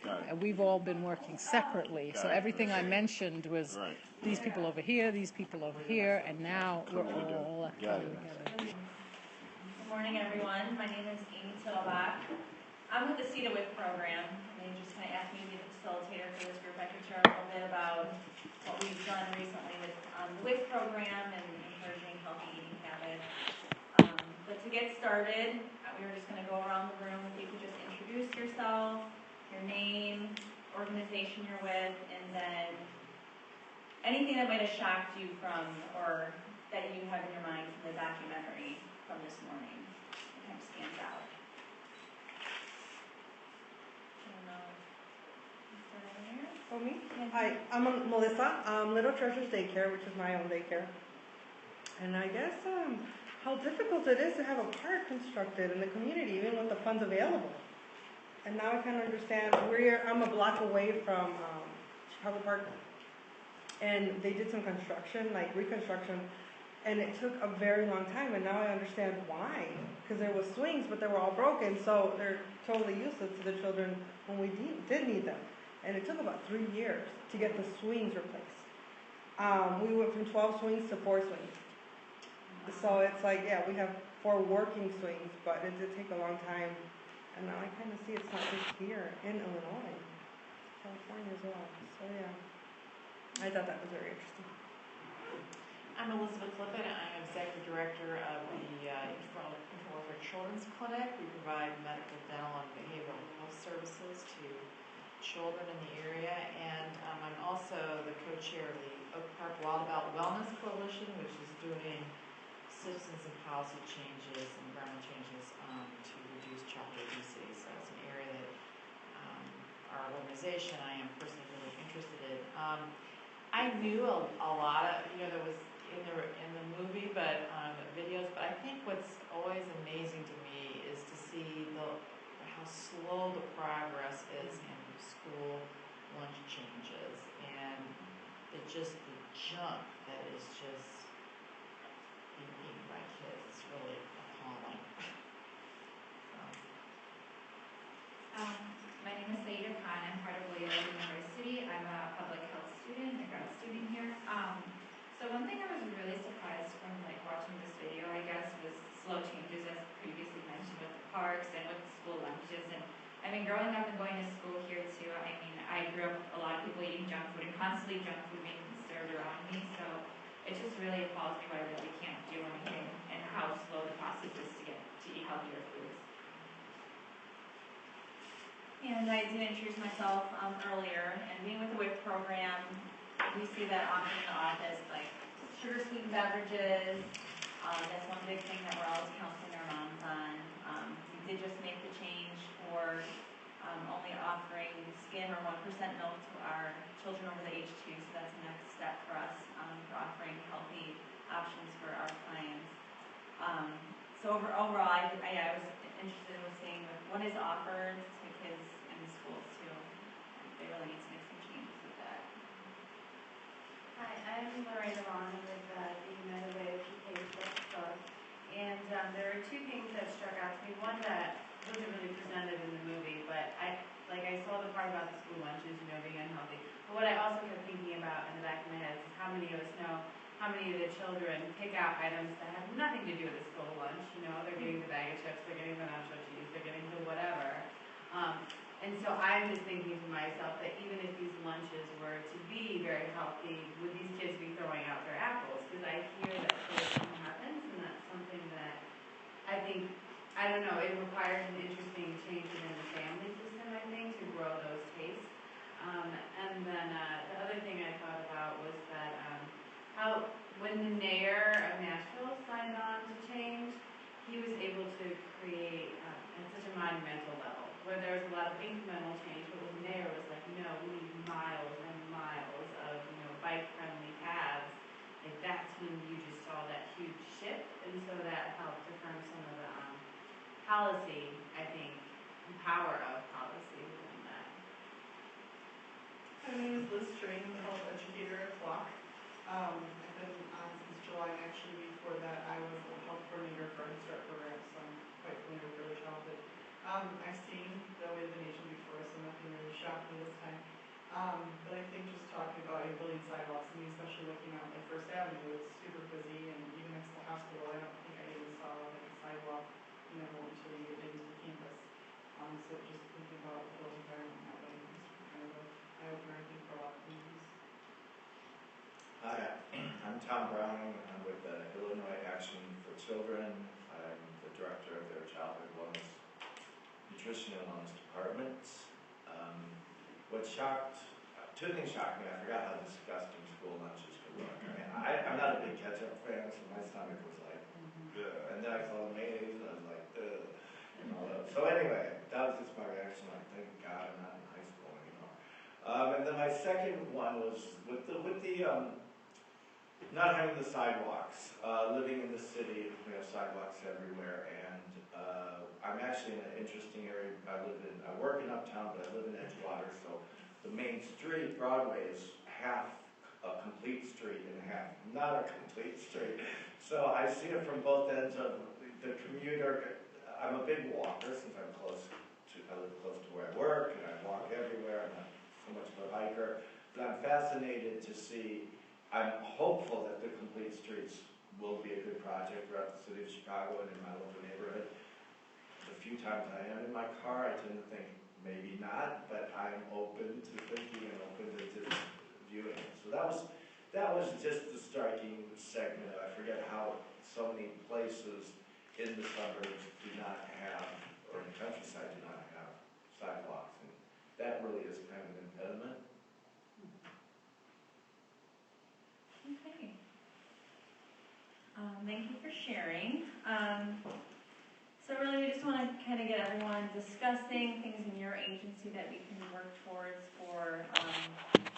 Got it. And we've all been working separately. So everything I mentioned was these people over here, these people over here, and now we're all coming together. Good morning, everyone. My name is Amy Tittlebach. I'm with the Seed a WIC program. They just kind of asked me to be the facilitator for this group. I could share a little bit about what we've done recently with the WIC program and encouraging healthy eating habits. But to get started, we were just going to go around the room. If you could just introduce yourself, your name, organization you're with, and then anything that might have shocked you from or that you have in your mind from the documentary from this morning that kind of stands out. For me? Hi, I'm Melissa. Little Treasures Daycare, which is my own daycare. And I guess how difficult it is to have a park constructed in the community, even with the funds available. And now I kind of understand. I'm a block away from Chicago Park, and they did some construction, like reconstruction, and it took a very long time. And now I understand why, because there was swings, but they were all broken, so they're totally useless to the children when we did need them. And it took about 3 years to get the swings replaced. We went from 12 swings to 4 swings. So it's like, yeah, we have 4 working swings, but it did take a long time. And now I kind of see it's not just here in Illinois, California as well. So yeah, I thought that was very interesting. I'm Elizabeth Lippett. I'm Executive Director of the Interloper Children's Clinic. We provide medical, dental, and behavioral health services to children in the area, and I'm also the co-chair of the Oak Park Wildabout Wellness Coalition, which is doing systems and policy changes and environmental changes to reduce childhood obesity. So it's an area that our organization, I am personally really interested in. I knew a lot of, there was in the movie, but videos. But I think what's always amazing to me is to see how slow the progress is in school lunch changes, and the junk that is just being eaten by kids is really appalling. My name is Saida Khan. I'm part of Loyola University. I'm a public health student, a grad student here. So one thing I was really surprised from watching this video, I guess, was slow changes, as previously mentioned, with the parks and with the school lunches. And I mean, growing up and going to school here too, I mean, I grew up with a lot of people eating junk food and constantly junk food being served around me. So it just really appalls me why we can't do anything and how slow the healthier foods. And I did introduce myself earlier, and being with the WIC program, we see that often in the office, like sugar sweetened beverages. That's one big thing that we're always counseling our moms on. We did just make the change for only offering skim or 1% milk to our children over the age 2, so that's the next step for us for offering healthy options for our clients. So overall, I was interested in seeing what is offered to kids in the schools too. They really need to make some changes with that. Hi, I'm Lorena Vaughn with the United Way of PK Club, and there are two things that struck out to me. One that wasn't really presented in the movie, but I saw the part about the school lunches, being unhealthy. But what I also kept thinking about in the back of my head is how many of us know how many of the children pick out items that have nothing to do with the school lunch. They're getting the bag of chips, they're getting the nacho cheese, they're getting the whatever. And so I'm just thinking to myself that even if these lunches were to be very healthy, would these kids be throwing out their apples? Because I hear that sort of thing happens, and that's something that I think, I don't know, it requires an interesting change within the family system, I think, to grow those tastes. And then the other thing I thought about was that how when the mayor of Nashville signed on to change, he was able to create at such a monumental level, where there was a lot of incremental change, but the mayor was like, no, we need miles and miles of bike-friendly paths. Like that's when you just saw that huge shift, and so that helped affirm some of the policy, I think, the power of policy within that. My name is Liz Strain, I'm the health educator at Flock. I've been on since July, and actually before that I was a health coordinator for our Head Start program, so I'm quite familiar with early childhood. I've seen the way of the nation before, so nothing really shocked me this time. But I think just talking about building sidewalks, especially looking out like First Avenue, it's super busy, and even next to the hospital, I don't think I even saw like a sidewalk, until you get into the campus. So just thinking about the built environment that way is kind of an eye-opener, I think, for a lot of communities. Hi, I'm Tom Browning. I'm with the Illinois Action for Children. I'm the director of their Childhood Wellness, Nutrition and Wellness Department. Two things shocked me. I forgot how disgusting school lunches could look. I'm not a big ketchup fan, so my stomach was like, ugh. And then I saw the mayonnaise and I was like, ugh. So anyway, that was just my reaction. Like, thank God I'm not in high school anymore. And then my second one was with the not having the sidewalks. Living in the city, we have sidewalks everywhere, and I'm actually in an interesting area. I work in Uptown, but I live in Edgewater, so the main street, Broadway, is half a complete street and half not a complete street. So I see it from both ends of the commuter. I'm a big walker since I live close to where I work, and I walk everywhere. I'm not so much of a hiker, but I'm fascinated to see. I'm hopeful that the complete streets will be a good project throughout the city of Chicago and in my local neighborhood. The few times I am in my car, I tend to think maybe not, but I'm open to thinking and open to just viewing it. So that was just the striking segment. I forget how so many places in the suburbs do not have, or in the countryside do not have sidewalks, and that really is kind of an impediment. Okay. Thank you for sharing. So really we just want to kind of get everyone discussing things in your agency that we can work towards for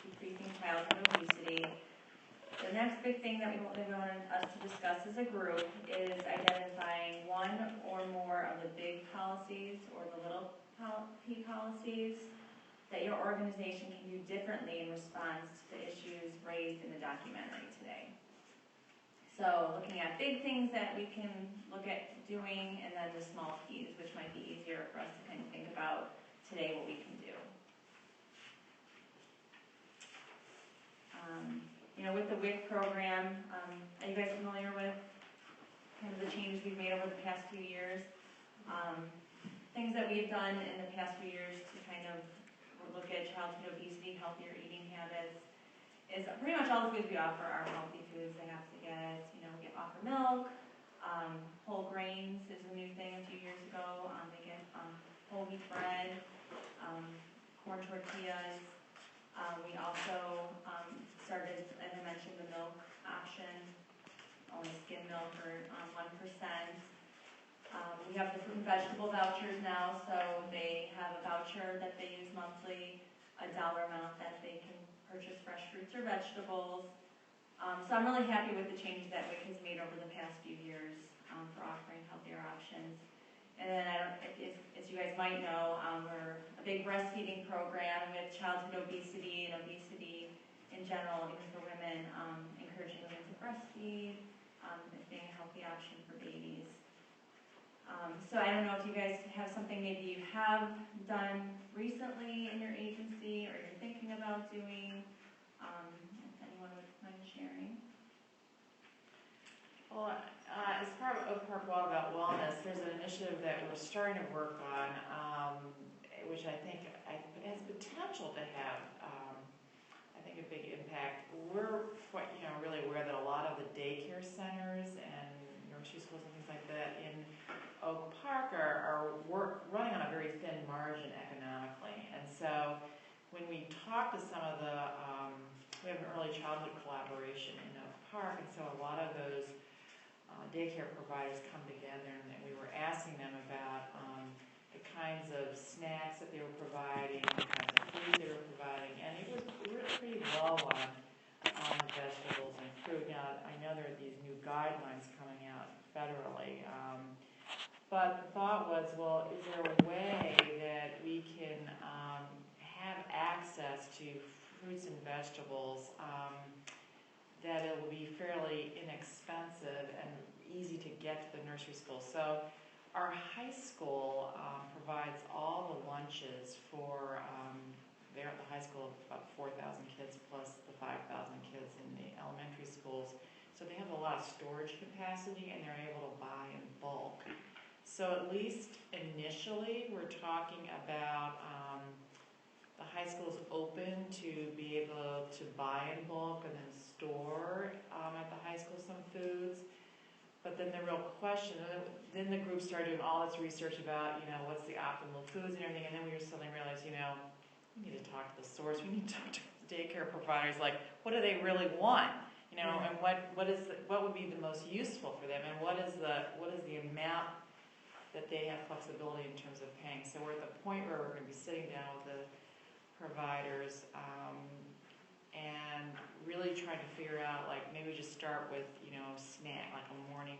decreasing childhood obesity. The next big thing that we wanted us to discuss as a group is identifying one or more of the big policies or the little p policies that your organization can do differently in response to the issues raised in the documentary today. So looking at big things that we can look at doing, and then the small p's, which might be easier for us to kind of think about today what we can do. With the WIC program, are you guys familiar with kind of the changes we've made over the past few years? Things that we've done in the past few years to kind of look at childhood obesity, healthier eating habits, is pretty much all the foods we offer are healthy foods. They have to get, we offer milk, whole grains is a new thing a few years wheat bread, corn tortillas. We also started, as I mentioned, the milk option, only skim milk or 1%. We have the fruit and vegetable vouchers now, so they have a voucher that they use monthly, a dollar amount that they can purchase fresh fruits or vegetables. So I'm really happy with the changes that WIC has made over the past few years for offering healthier options. And then, as you guys might know, we're a big breastfeeding program with childhood obesity and obesity in general, even for women, encouraging women to breastfeed, as being a healthy option for babies. So I don't know if you guys have something maybe you have done recently in your agency or you're thinking about doing, if anyone would mind sharing. Well, as part of Oak Park Walkabout Wellness, there's an initiative that we're starting to work on, which I think has potential to have, I think, a big impact. We're really aware that a lot of the daycare centers and nursery schools and things like that in Oak Park are running on a very thin margin economically. And so when we talk to some of the, we have an early childhood collaboration in Oak Park, and so a lot of those daycare providers come together, and we were asking them about the kinds of snacks that they were providing, the kinds of food they were providing, and we were pretty low on vegetables and fruit. Now, I know there are these new guidelines coming out federally, but the thought was, well, is there a way that we can have access to fruits and vegetables that it will be fairly inexpensive and easy to get to the nursery school? So our high school provides all the lunches for, they're at the high school, about 4,000 kids plus the 5,000 kids in the elementary schools. So they have a lot of storage capacity and they're able to buy in bulk. So at least initially, we're talking about the high school is open to be able to buy in bulk and then store at the high school some foods. But then the real question, then the group started doing all this research about, what's the optimal foods and everything, and then we suddenly realized, we need to talk to the source, we need to talk to daycare providers, like, what do they really want? And what would be the most useful for them, and what is the amount that they have flexibility in terms of paying. So we're at the point where we're going to be sitting down with the providers and really trying to figure out, like, maybe just start with, snack, like a morning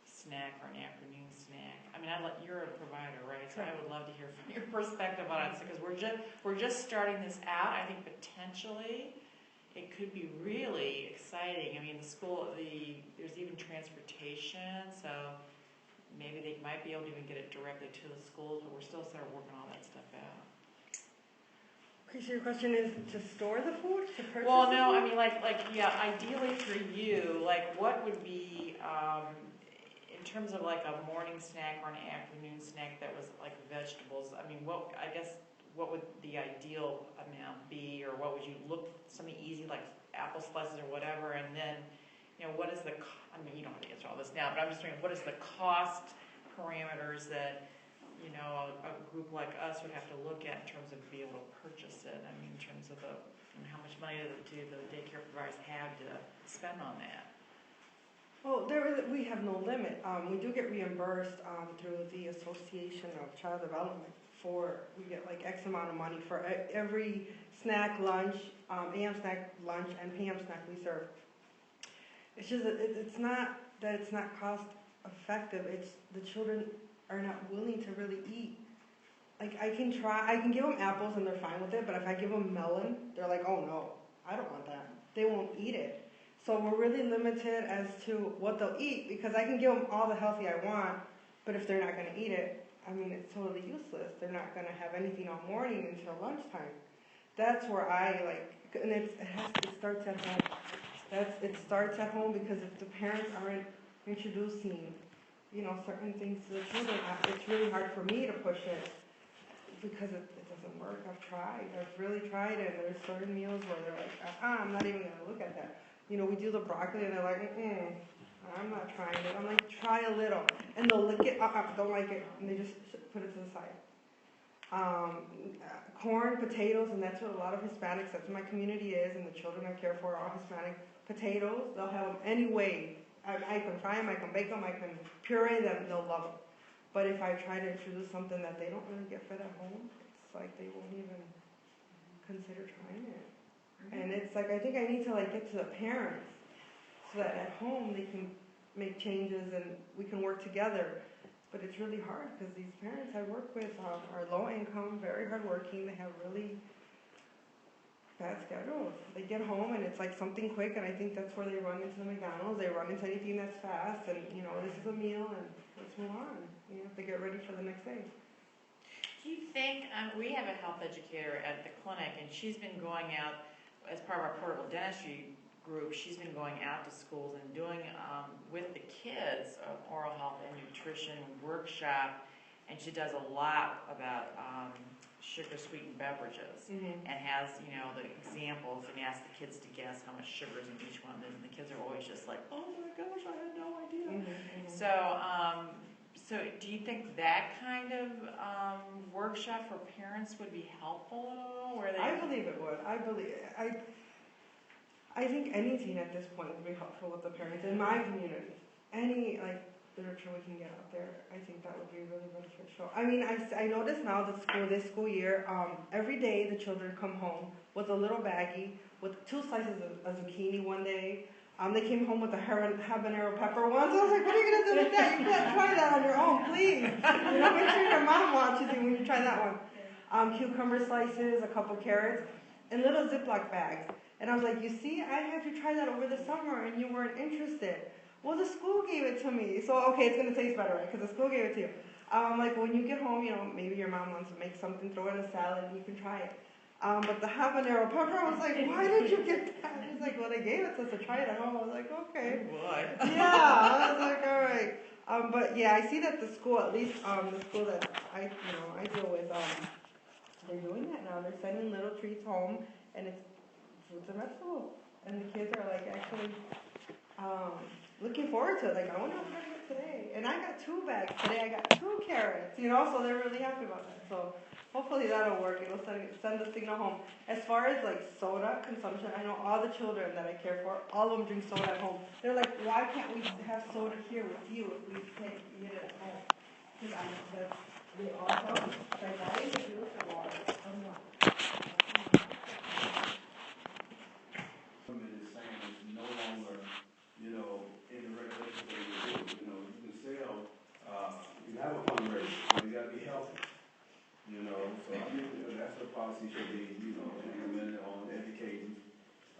snack or an afternoon snack. I mean, you're a provider, right? So I would love to hear from your perspective on it, because we're just starting this out. I think potentially it could be really exciting. I mean, there's even transportation, so maybe they might be able to even get it directly to the schools, but we're still sort of working all that stuff out. Okay, so your question is to store the food, to purchase? Well, no, I mean, ideally for you, what would be, in terms of like a morning snack or an afternoon snack that was like vegetables? I mean, what would the ideal amount be, or what would you look, something easy like apple slices or whatever, and then, what is I mean, you don't have to answer all this now, but I'm just wondering, what is the cost parameters that, a group like us would have to look at in terms of being able to purchase it? I mean, in terms of how much money do the daycare providers have to spend on that? Well, we have no limit. We do get reimbursed through the Association of Child Development we get like X amount of money for every snack, lunch, AM snack, lunch, and PM snack we serve. It's just it's not that it's not cost effective. It's the children are not willing to really eat. Like I can give them apples and they're fine with it, but if I give them melon, they're like, oh no, I don't want that. They won't eat it. So we're really limited as to what they'll eat, because I can give them all the healthy I want, but if they're not going to eat it, I mean, it's totally useless. They're not going to have anything all morning until lunchtime. That's where and it starts at home. It starts at home, because if the parents aren't introducing, certain things to the children, it's really hard for me to push it, because it doesn't work. I've really tried it. There's certain meals where they're like, I'm not even going to look at that. We do the broccoli and they're like, I'm not trying it. I'm like, try a little. And they'll lick it, don't like it, and they just put it to the side. corn, potatoes, and that's what a lot of Hispanics, that's what my community is, and the children I care for are all Hispanic. Potatoes, they'll have them any way. I can fry them, I can bake them, I can puree them, they'll love them. But if I try to introduce something that they don't really get fed at home, it's like they won't even consider trying it. And it's like, I think I need to like get to the parents so that at home they can make changes and we can work together. But it's really hard because these parents I work with are low income, very hardworking. They have really bad schedules. They get home and it's like something quick, and I think that's where they run into the McDonald's. They run into anything that's fast, and you know, this is a meal, and let's move on. You know, they get ready for the next day. Do you think, we have a health educator at the clinic, and she's been going out as part of our portable dentistry group. She's been going out to schools and doing with the kids an oral health and nutrition workshop, and she does a lot about sugar sweetened beverages, and has, you know, the examples, and asks the kids to guess how much sugar is in each one, and the kids are always just like, oh my gosh, I had no idea. So do you think that kind of workshop for parents would be helpful at all? Where they I believe it would. I think anything at this point would be helpful with the parents in my community. Any like literature we can get out there, I think that would be really beneficial. I mean, I notice now this school year, every day the children come home with a little baggie with 2 slices of zucchini one day. They came home with a habanero pepper once. I was like, what are you going to do with that? You can't try that on your own, please. You know, make sure your mom watches you when you try that one. Cucumber slices, a couple carrots, and little Ziploc bags. And I was like, you see, I had you try that over the summer and you weren't interested. Well, the school gave it to me. So, okay, it's going to taste better, right? Because the school gave it to you. Like when you get home, you know, maybe your mom wants to make something, throw it in a salad, and you can try it. But the habanero pepper, I was like, why did you get that? He's like, well, they gave it to us to try it at home. I was like, okay. What? Yeah, I was like, all right. But yeah, I see that the school, at least the school that I deal with, they're doing that now. They're sending little treats home, and it's fruits and vegetables. And the kids are like actually looking forward to it. Like, I wonder what I'm going to get today. And I got 2 bags today. I got 2 carrots, you know, so they're really happy about that. So hopefully that'll work. It'll send the signal home. As far as like soda consumption, I know all the children that I care for, all of them drink soda at home. They're like, why can't we have soda here with you if we can't get it at home? Because they all tell me, like, why is it juice or water? I'm not. Is saying it's no longer, you know, in the regulations that you do. You know, you can sell, you have a fundraiser, but you gotta be healthy. You know, so I think that's what policy should be, you know, implemented on educating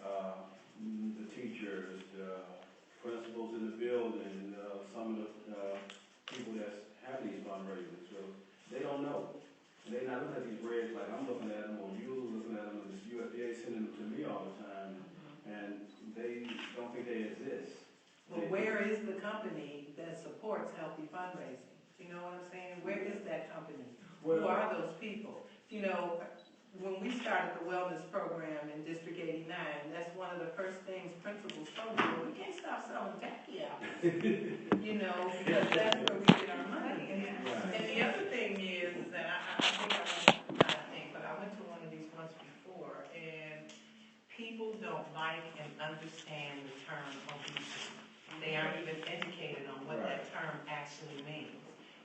the teachers, the principals in the building, some of the people that's having these fundraisers. So they don't know. They're not looking at these regs like I'm looking at them, or you looking at them, and this USDA sending them to me all the time, and they don't think they exist. But where is the company that supports healthy fundraising? You know what I'm saying? Where is that company? Who are those people? You know, when we started the wellness program in District 89, that's one of the first things principals told me, we can't stop selling tacky apples. You know, because that's where we get our money. And the other thing is that I went to one of these once before, and people don't like and understand the term obesity. They aren't even educated on what that term actually means.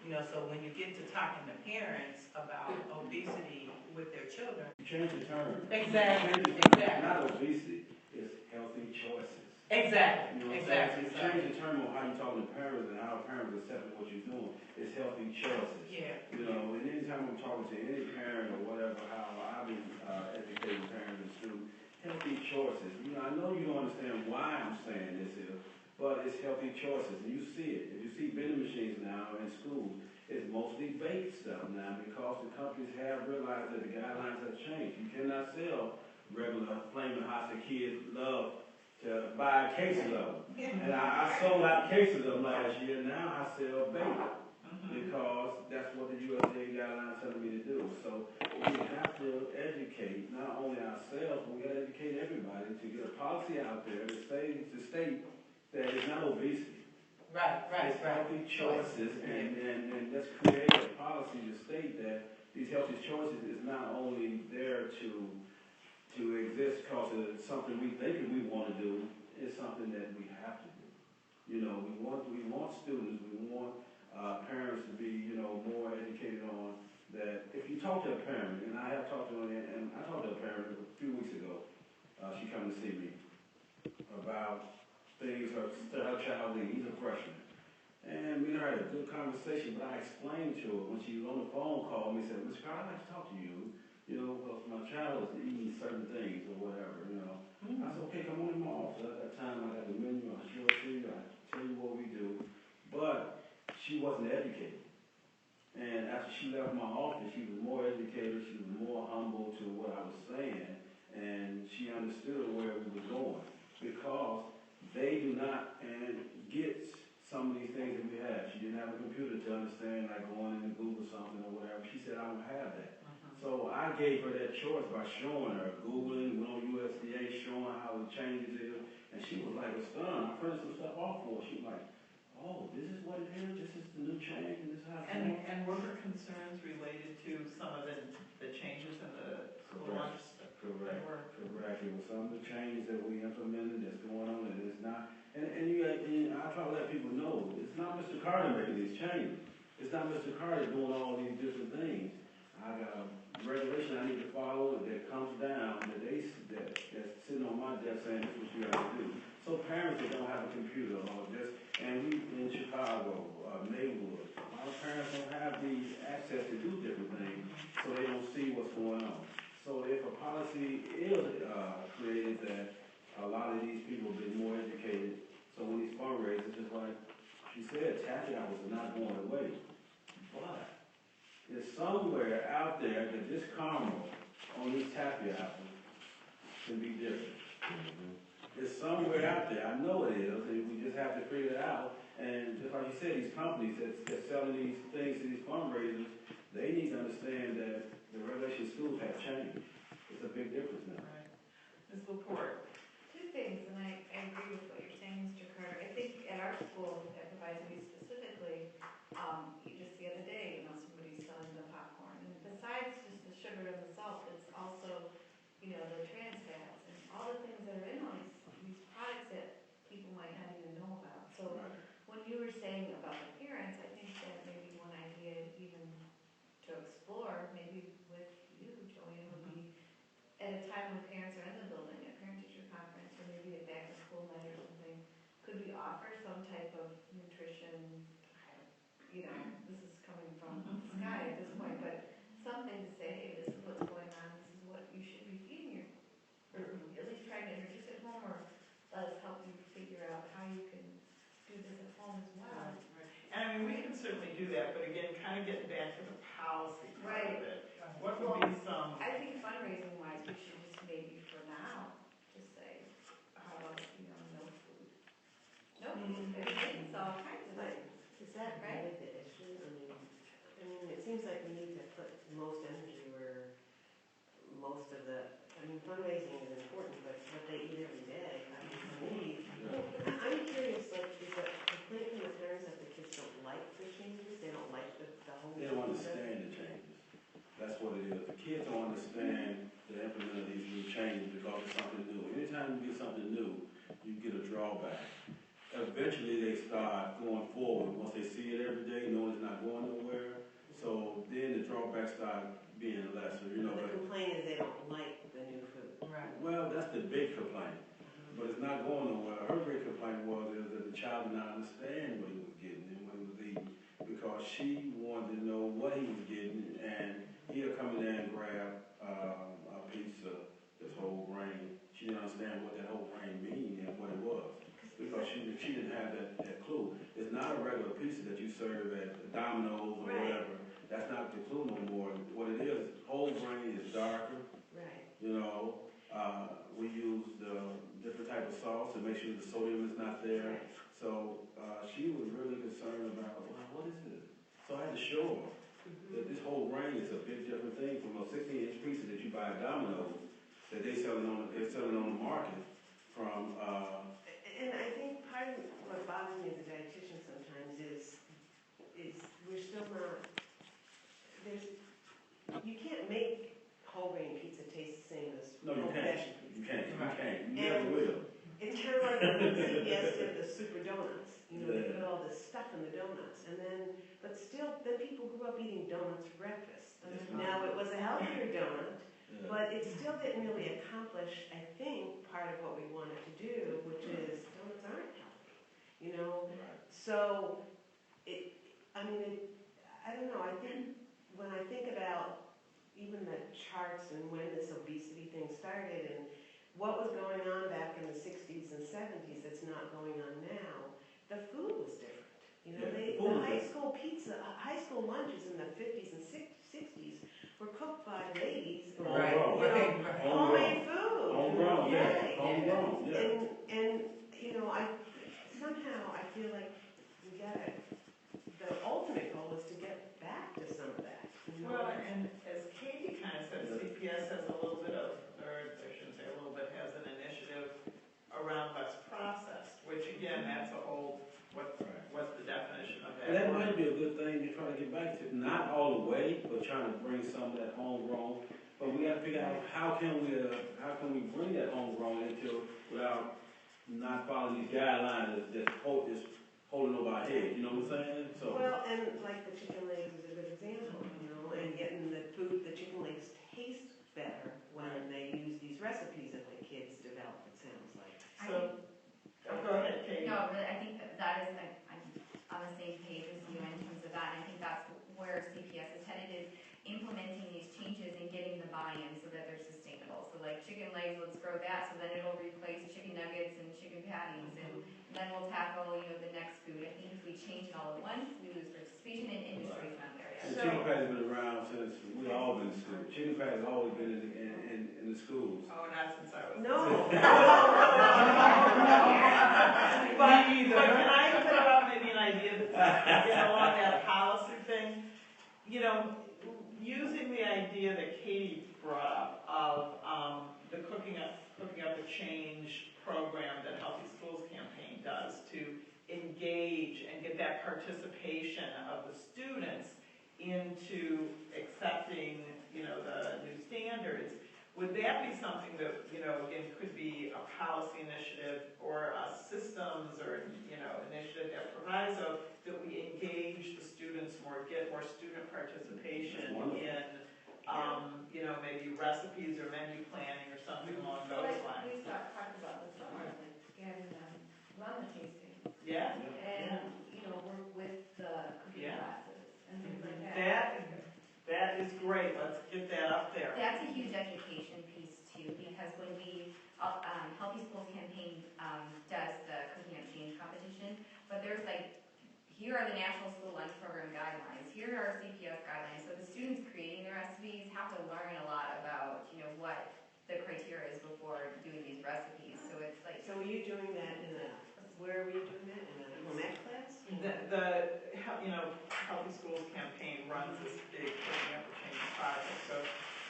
You know, so when you get to talking to parents about obesity with their children. Change the term. Exactly. Not obesity, it's healthy choices. Exactly. You know, Exactly. So change the term on how you talk to parents and how parents accept what you're doing. It's healthy choices. Yeah. You know, and anytime I'm talking to any parent or whatever, how I've been educating parents and students, healthy choices. You know, I know you don't understand why I'm saying this here, but it's healthy choices, and you see it. If you see vending machines now in schools, it's mostly baked stuff now because the companies have realized that the guidelines have changed. You cannot sell regular Flaming Hots that kids love to buy cases of them. And I sold out cases of them last year. Now I sell baked because that's what the USDA guidelines tell me to do. So we have to educate not only ourselves, but we got to educate everybody to get a policy out there to state that it's not obesity. Right. It's healthy choices, and let's create a policy to state that these healthy choices is not only there to exist because it's something we think we want to do, it's something that we have to do. You know, we want students, we want parents to be, you know, more educated on that. If you talk to a parent, and I have talked to her, and I talked to a parent a few weeks ago, she came to see me about things her child needs. He's a freshman. And we had a good conversation, but I explained to her when she was on the phone call me, said, Mr. Carter, I'd like to talk to you. You know, because my child is eating certain things or whatever, you know. I said, okay, come on in my office. At that time, I got the menu, I show it to you, I tell you what we do. But she wasn't educated. And after she left my office, she was more educated, she was more humble to what I was saying, and she understood where we were going. Because they do not get some of these things that we have. She didn't have a computer to understand, like going in and Google something or whatever. She said, I don't have that. So I gave her that choice by showing her, Googling, went on USDA, showing how the changes is, and she was like stunned. I printed some stuff off for her. She was like, oh, this is what it is, this is the new change, and this is how it's going. And were there concerns related to some of the changes in the school lunch? Correct. It was some of the changes that we implemented that's going on, and it's not, and I try to let people know, it's not Mr. Carter making these changes. It's not Mr. Carter doing all these different things. I got a regulation I need to follow that comes down that's sitting on my desk saying this is what you have to do. So parents that don't have a computer or just, and we in Chicago, Maywood, a lot of parents don't have the access to do different things, so they don't see what's going on. So if a policy is created that a lot of these people have been more educated, so when these fundraisers, just like she said, taxi hours are not going away. But there's somewhere out there that this caramel on these taffy apples can be different. It's somewhere out there. I know it is, and we just have to figure it out. And just like you said, these companies that's selling these things to these fundraisers, they need to understand that the regulation schools have changed. It's a big difference now. Right. Ms. LaPorte. Two things, and I agree with what you're saying, Mr. Carter. I think at our school, at Proviso specifically, just the other day, you know, somebody's selling the popcorn. And besides just the sugar and the salt, it's also, you know, the trans fats and all the things that are in all these products that people might not even know about. So when you were saying about the parents, I think that maybe one idea even to explore, maybe with you, Joanne, would be at a time when parents are in the building, a parent-teacher conference, or maybe a back-to-school night or something, could we offer some type of nutrition, you know, this is coming from the sky at this point, but something to say, hey, this is what's going on, this is what you should be feeding your, or at least trying to introduce it home, or let us help you figure out how you can do this at home as well. And I mean, we can certainly do that, but again, kind of getting back to the policy part of it. What would be some? I think fundraising wise, we should just maybe for now, just say, how about, you know, no food. No food, it's all kinds of things. Is that right? benefit issue? I mean, it seems like we need to put most energy where most of the, I mean, fundraising is important, but what they eat every day, I mean, I'm curious, like, is the complaint from the parents that the kids don't like the changes? They don't like the whole. They don't understand the changes. That's what it is. The kids don't understand the implement of these new changes because it's something new. Anytime you get something new, you get a drawback. Eventually they start going forward once they see it every day, knowing it's not going nowhere. So then the drawbacks start being lesser, you know. The complaint is they don't like the new food. Right. Well, that's the big complaint. But it's not going nowhere. Her big complaint was that the child did not understand what he was getting and what he was eating because she wanted to know what he was getting, and he'll come in there and grab a piece of this whole grain. She didn't understand what that whole grain mean and what it was because she didn't have that clue. It's not a regular pizza that you serve at Domino's or whatever. That's not the clue no more. What it is, whole grain is darker. Right. You know, we use the different type of sauce to make sure the sodium is not there. So she was really concerned about, well, what is this? So I had to show her that this whole grain is a big different thing from a 16-inch pizza that you buy at Domino's that they're selling on the market from. And I think part of what bothers me as a dietitian sometimes is we're still not, you can't make whole grain pizza taste the same as No, you old can't. fashioned pizza. You can't. You Right. can't. You never And will. it's kind of like when CBS did the super donuts. You know, they Yeah. put all this stuff in the donuts, and then, but still, then people grew up eating donuts for breakfast. Now, it was a healthier donut, Yeah. but it still didn't really accomplish, I think, part of what we wanted to do, which is donuts aren't healthy, you know? Right. So, I don't know, I think, when I think about even the charts and when this obesity thing started and what was going on back in the 60s and 70s that's not going on now, the food was different. You know, Yeah, the high school pizza, high school lunches in the 50s and 60s were cooked by ladies. Right. Homemade food. Homegrown, yeah. Right. Homegrown, yeah. And, you know, somehow I feel like we gotta, the ultimate goal is to get back to some of that. You know? Well, and as Katie kind of said, CPS has a little bit of, or I shouldn't say a little bit, has an initiative around less processed, which again, that's a whole, what's the definition of that? And that might be a good thing to try to get back to, not all the way, but trying to bring some of that homegrown. But we got to figure out how can we bring that homegrown into without not following these guidelines that's holding over our head. You know what I'm saying? So. Well, and like the chicken legs is a good example, you know, and getting the chicken legs taste better when they use these recipes that the kids develop, it sounds like. So, go ahead, Katie. No, really, I think that is, I'm on the same page as you in terms of that, and I think that's where CPS is headed, is implementing these changes and getting the buy-in so that they're sustainable. So like chicken legs, let's grow that, so then it'll replace chicken nuggets and chicken patties, and then we'll tackle, the next food. I think if we change it all at once, we lose participation in industry's not there yet. The chicken patty's been around since we've all been in school. Chicken patty's always been in the schools. Oh, not since I was. No. But can I put out maybe an idea that's along that policy thing? You know, using the idea that Katie brought up of the cooking up a change program that Healthy Schools Campaign does to engage and get that participation of the students into accepting, the new standards. Would that be something that, again, could be a policy initiative or a systems or, initiative that provides that we engage the students more, get more student participation in, maybe recipes or menu planning or something along those lines? We talked about this summer, and run the tasting. Yeah. And, work with the cooking classes and things like that. That is great. Let's get that up there. That's a huge education piece too, because when we, Healthy Schools Campaign does the Cooking Up Change competition, but there's here are the National School Lunch Program guidelines, here are CPS guidelines, so the students creating the recipes have to learn a lot about, what the criteria is before doing these recipes, so it's like. So were you doing that where were you doing that, in a math class? Healthy Schools Campaign runs this big Cooking Up a Change project. So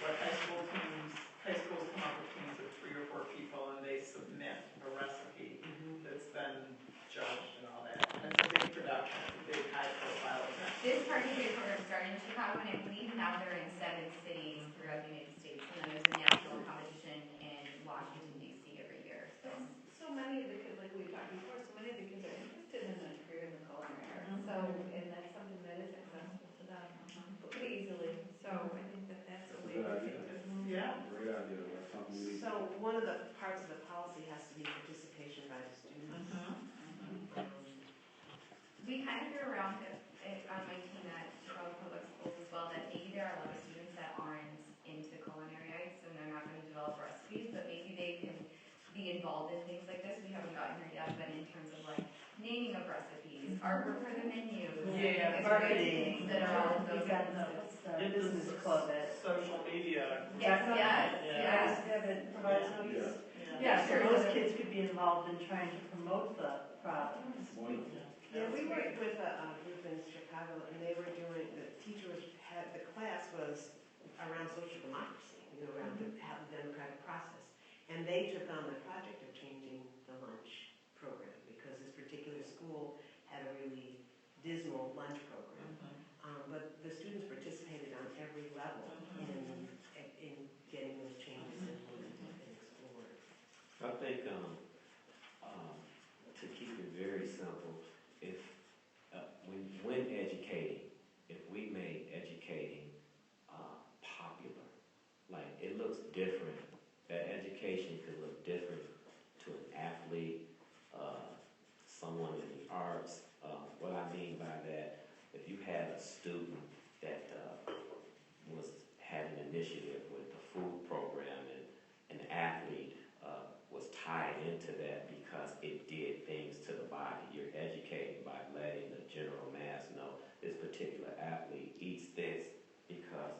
what high schools come up with teams of 3 or 4 people, and they submit a recipe that's then judged and all that. And it's a big production, it's a big high-profile event. This particular program started in Chicago, and I believe now they're in 7 cities throughout the United States, and then there's a national competition in Washington, D.C. every year. So many of the kids, like we talked before, so many of the kids are interested in a career in the culinary arts. So, and that's something that is accessible to them pretty easily. So I think that's a way to do it. Yeah. Great idea. That's something we need. So one of the parts of the policy has to be participation by the students. We kind of hear around on my team at Chicago Public Schools as well that maybe there are a lot of students that aren't into culinary arts and they're not going to develop recipes, but maybe they can be involved in things like this. We haven't gotten here yet, but in terms of naming of recipes, artwork for the menu, marketing, that are all of those business club at social media. Yes. Yeah, so those kids could be involved in trying to promote the products. Yeah, we worked with a group in Chicago, and they were doing, the class was around social democracy, around the democratic process. And they took on the project of changing the lunch program, because this particular school had a really dismal lunch program. But the students participated on every level in I think to keep it very simple, if when educating, if we made educating popular, like it looks different. That education could look different to an athlete, someone in the arts. What I mean by that, if you had a student that had an initiative with the food program and an athlete was tied into that because it did things to the body. You're educating by letting the general mass know this particular athlete eats this because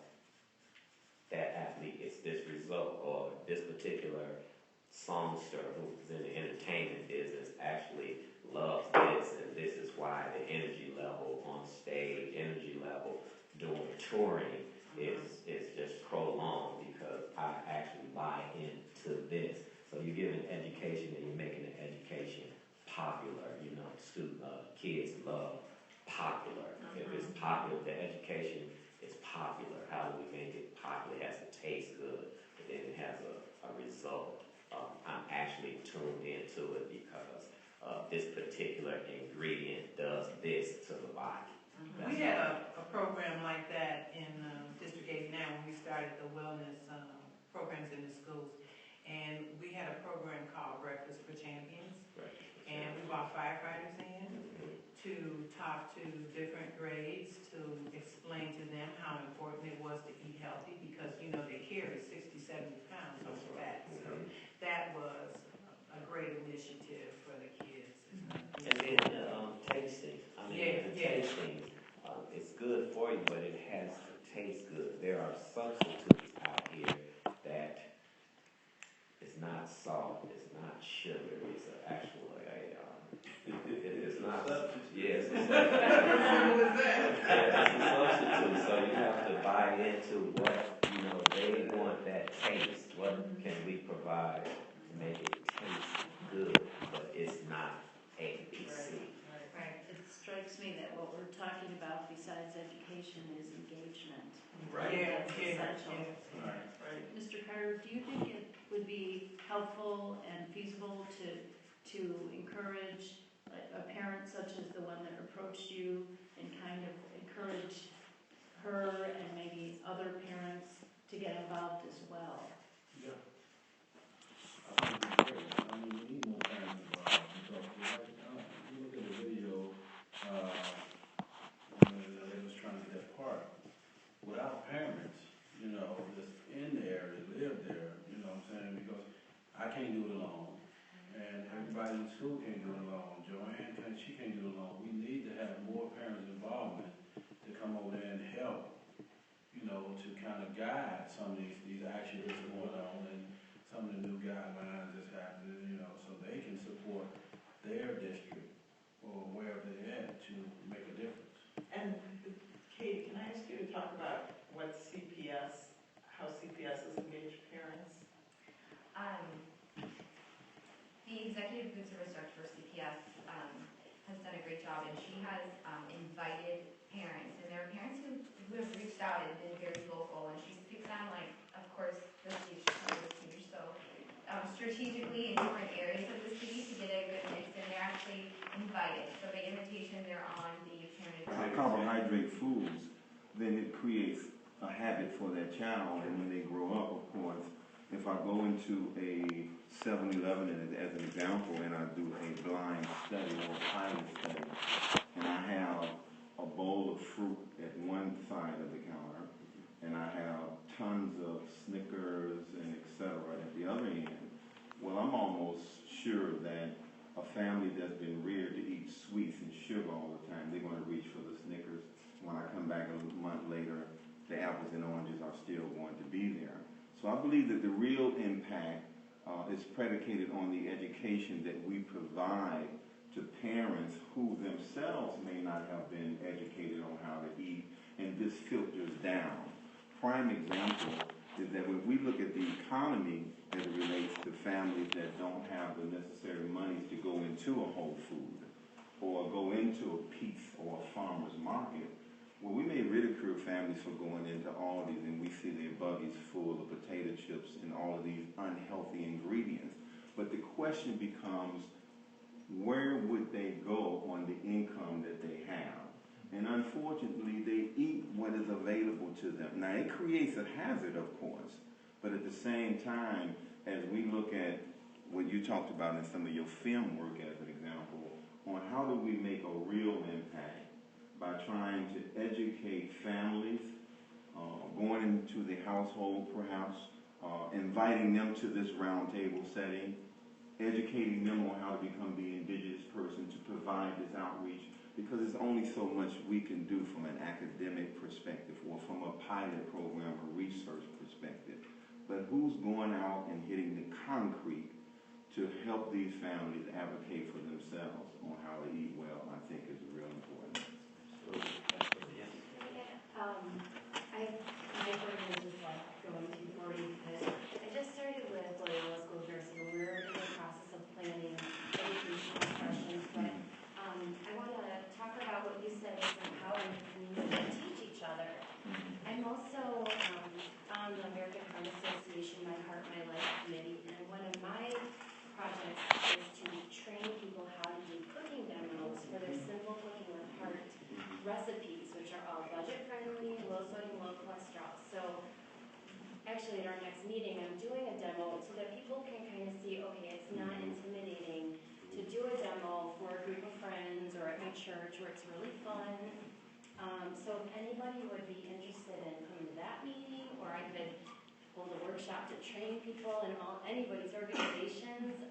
that athlete gets this result, or this particular songster who's in the entertainment business actually loves this, and this is why the energy level on stage, energy level during touring is just prolonged because I actually buy into this. So you're giving education and you're making the education popular. You know, kids love popular. If it's popular, the education is popular. How do we make it popular? It has to taste good, but then it has a result. I'm actually tuned into it because this particular ingredient does this to the body. We had a program like that in District 89 when we started the wellness programs in the schools. And we had a program called Breakfast for Champions. And we brought firefighters in to talk to different grades to explain to them how important it was to eat healthy because, you know, they carry 60, 70 pounds of fat. So that was a great initiative for the kids. And then tasting. I mean, tasting, it's good for you, but it has to taste good. There are substitutes out here that it's not salt, it's not sugar, it's actually it's not. Yes, it's a substitute. So you have to buy into what they want that taste. What can we provide to make it taste good, but it's not ABC. Right. It strikes me that what we're talking about besides education is engagement. Right. That's essential. Right. Mr. Carter, do you think it would be helpful and feasible to encourage a parent such as the one that approached you and kind of encourage her and maybe other parents to get involved as well? Yeah. I think it's great. I mean, we need more parents involved because you look at the video when they was trying to get that part. Without parents, just in there, that live there, you know what I'm saying? Because I can't do it alone. And everybody in school can't do it alone. Joanne, she can't do it alone. We need to have more parents' involvement to come over there and help, to kind of guide some of these actions that are going on and some of the new guidelines that's happening, so they can support their district or wherever they're at to make a difference. And Katie, can I ask you to talk about what CPS, how CPS has engaged parents? The Executive Food Service Director for CPS has done a great job, and she has invited parents, and there are parents who have reached out and been very vocal, and she's picked on, of course, the teachers, so strategically in different areas of the city to get a good mix, and they're actually invited. So by invitation, they're on the parent. Carbohydrate foods, then it creates a habit for that child, and when they grow up, of course, if I go into a 7-Eleven as an example, and I do a blind study or a pilot study, and I have a bowl of fruit at one side of the counter, and I have tons of Snickers and etc. at the other end, well, I'm almost sure that a family that's been reared to eat sweets and sugar all the time, they're going to reach for the Snickers. When I come back a month later, the apples and oranges are still going to be there. So I believe that the real impact is predicated on the education that we provide to parents who themselves may not have been educated on how to eat, and this filters down. Prime example is that when we look at the economy as it relates to families that don't have the necessary monies to go into a Whole Food or go into a Pete's or a farmer's market, well, we may ridicule families for going into Aldi's and we see their buggies full of potato chips and all of these unhealthy ingredients. But the question becomes, where would they go on the income that they have? And unfortunately, they eat what is available to them. Now, it creates a hazard, of course, but at the same time, as we look at what you talked about in some of your film work as an example, on how do we make a real impact by trying to educate families, going into the household perhaps, inviting them to this roundtable setting, educating them on how to become the indigenous person to provide this outreach, because there's only so much we can do from an academic perspective or from a pilot program or research perspective. But who's going out and hitting the concrete to help these families advocate for themselves on how to eat well, I think is real important. Absolutely, yes. My program is just like going to 40 because I just started with Loyola School of Nursing and we're in the process of planning educational sessions, but I want to talk about what you said is empowering communities to teach each other. I'm also on the American Heart Association My Heart, My Life committee, and one of my projects is to train people how to do cooking demos for their simple cooking with heart recipes, which are all budget friendly, low sodium, low cholesterol. So actually at our next meeting, I'm doing a demo so that people can kind of see, okay, it's not intimidating to do a demo for a group of friends or at my church where it's really fun. So if anybody would be interested in coming to that meeting, or I could hold a workshop to train people in anybody's organizations.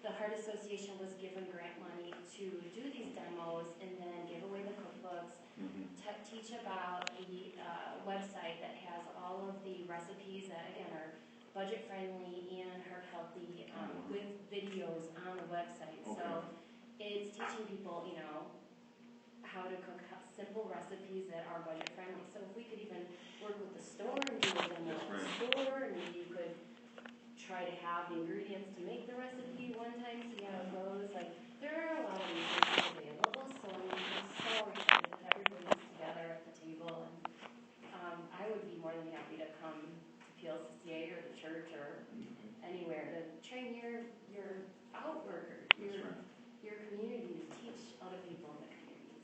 The Heart Association was given grant money to do these demos and then give away the cookbooks, teach about the website that has all of the recipes that, again, are budget friendly and heart healthy with videos on the website. Okay. So it's teaching people, you know, how to cook simple recipes that are budget friendly. So if we could even work with the store and do a demo at the store, and maybe you could try to have the ingredients to make the recipe one time, see how it goes. Like, there are a lot of resources available, so I'm so excited that everybody's together at the table. And I would be more than happy to come to PLCCA or the church or anywhere to train your outworkers, your communities, teach other people in the communities.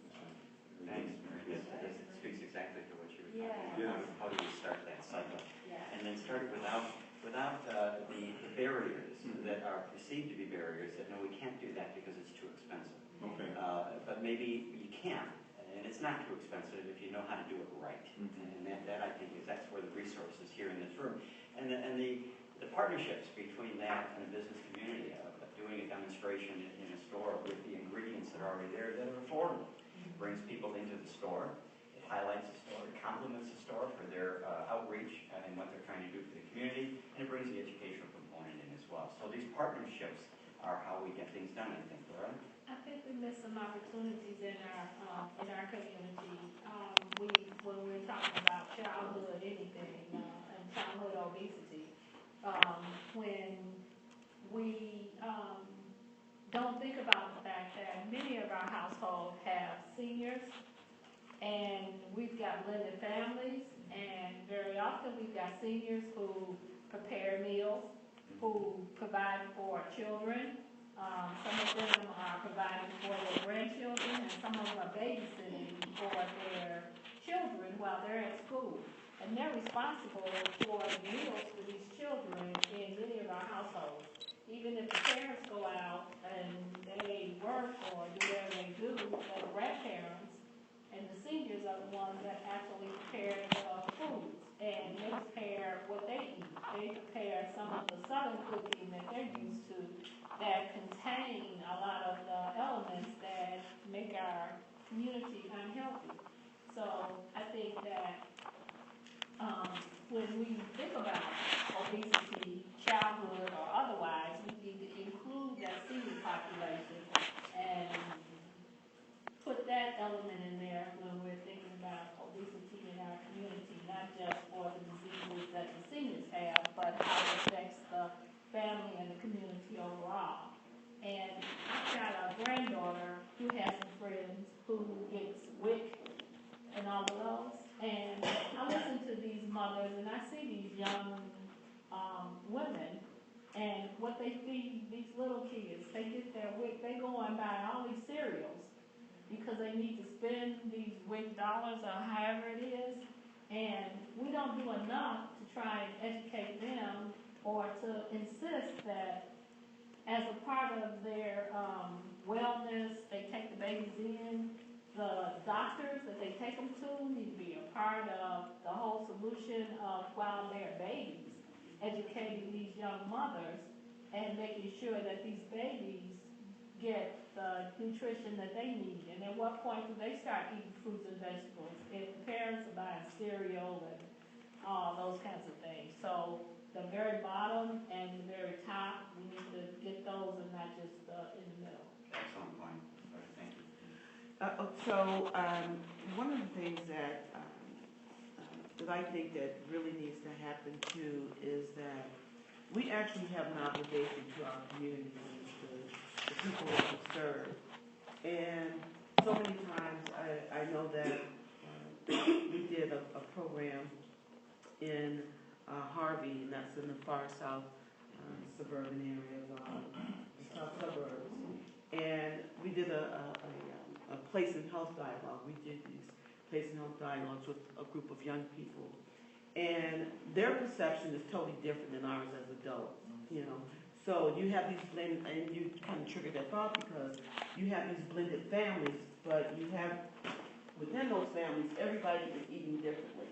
Thanks, Mary. This speaks exactly to what you were talking about. How do you start that cycle? And then start it without the barriers that are perceived to be barriers that, no, we can't do that because it's too expensive. Okay. But maybe you can, and it's not too expensive if you know how to do it right. And that I think that's where the resources here in this room. And the partnerships between that and the business community of doing a demonstration in a store with the ingredients that are already there that are affordable. It brings people into the store. It highlights the store. It compliments the store for their outreach and what they're trying to do for the community. And it brings the educational component in as well. So these partnerships are how we get things done, I think, Laura. I think we missed some opportunities in our community. When we're talking about childhood anything and childhood obesity, when we don't think about the fact that many of our households have seniors, and we've got blended families, and very often we've got seniors who prepare meals, who provide for children. Some of them are providing for their grandchildren, and some of them are babysitting for their children while they're at school. And they're responsible for the meals for these children in many of our households. Even if the parents go out and they work or do whatever they do, the grandparents and the seniors are the ones that actually prepare the foods. And they prepare what they eat. They prepare some of the southern cooking that they're used to that contain a lot of the elements that make our community unhealthy. So I think that when we think about obesity, childhood or otherwise, we need to include that senior population and put that element in there when we're thinking about obesity in our community, not just for the diseases that the seniors have, but how it affects the family and the community overall. And I've got a granddaughter who has some friends who gets WIC and all kids. They get their WIC, they go and buy all these cereals because they need to spend these WIC dollars or however it is. And we don't do enough to try and educate them or to insist that as a part of their wellness, they take the babies in. The doctors that they take them to need to be a part of the whole solution of while they're babies, educating these young mothers and making sure that these babies get the nutrition that they need. And at what point do they start eating fruits and vegetables? If the parents are buying cereal and those kinds of things. So the very bottom and the very top, we need to get those and not just in the middle. Excellent point. Thank you. One of the things that I think that really needs to happen too is that we actually have an obligation to our communities, to the people that we serve. And so many times I know that we did a program in Harvey, and that's in the far south suburban area of the south suburbs. And we did a place and health dialogue. We did these place and health dialogues with a group of young people. And their perception is totally different than ours as adults, you know. So you have these blended, and you kind of triggered that thought because you have these blended families, but you have, within those families, everybody is eating differently.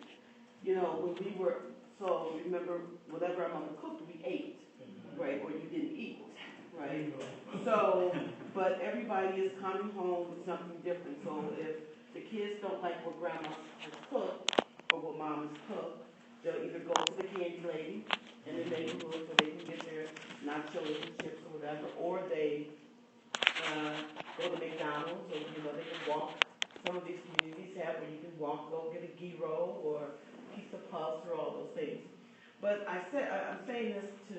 You know, when we were, so remember, whatever our mother cooked, we ate, right? Or you didn't eat, right? So, but everybody is coming home with something different. So if the kids don't like what grandma has cooked or what mom has cooked, they'll either go to the candy lady in the neighborhood so they can get their nachos and chips or whatever, or they go to McDonald's, or you know, they can walk. Some of these communities have where you can walk, go get a gyro or pizza puffs or all those things. But I'm saying this to,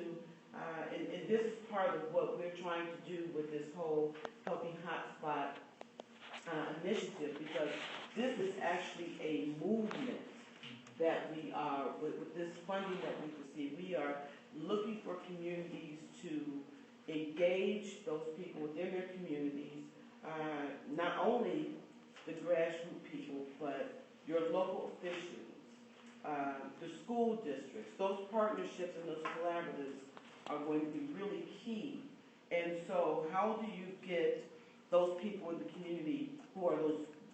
and this is part of what we're trying to do with this whole Healthy Hotspot initiative, because this is actually a movement that we are, with this funding that we receive, we are looking for communities to engage those people within their communities, not only the grassroots people, but your local officials, the school districts. Those partnerships and those collaboratives are going to be really key. And so how do you get those people in the community who are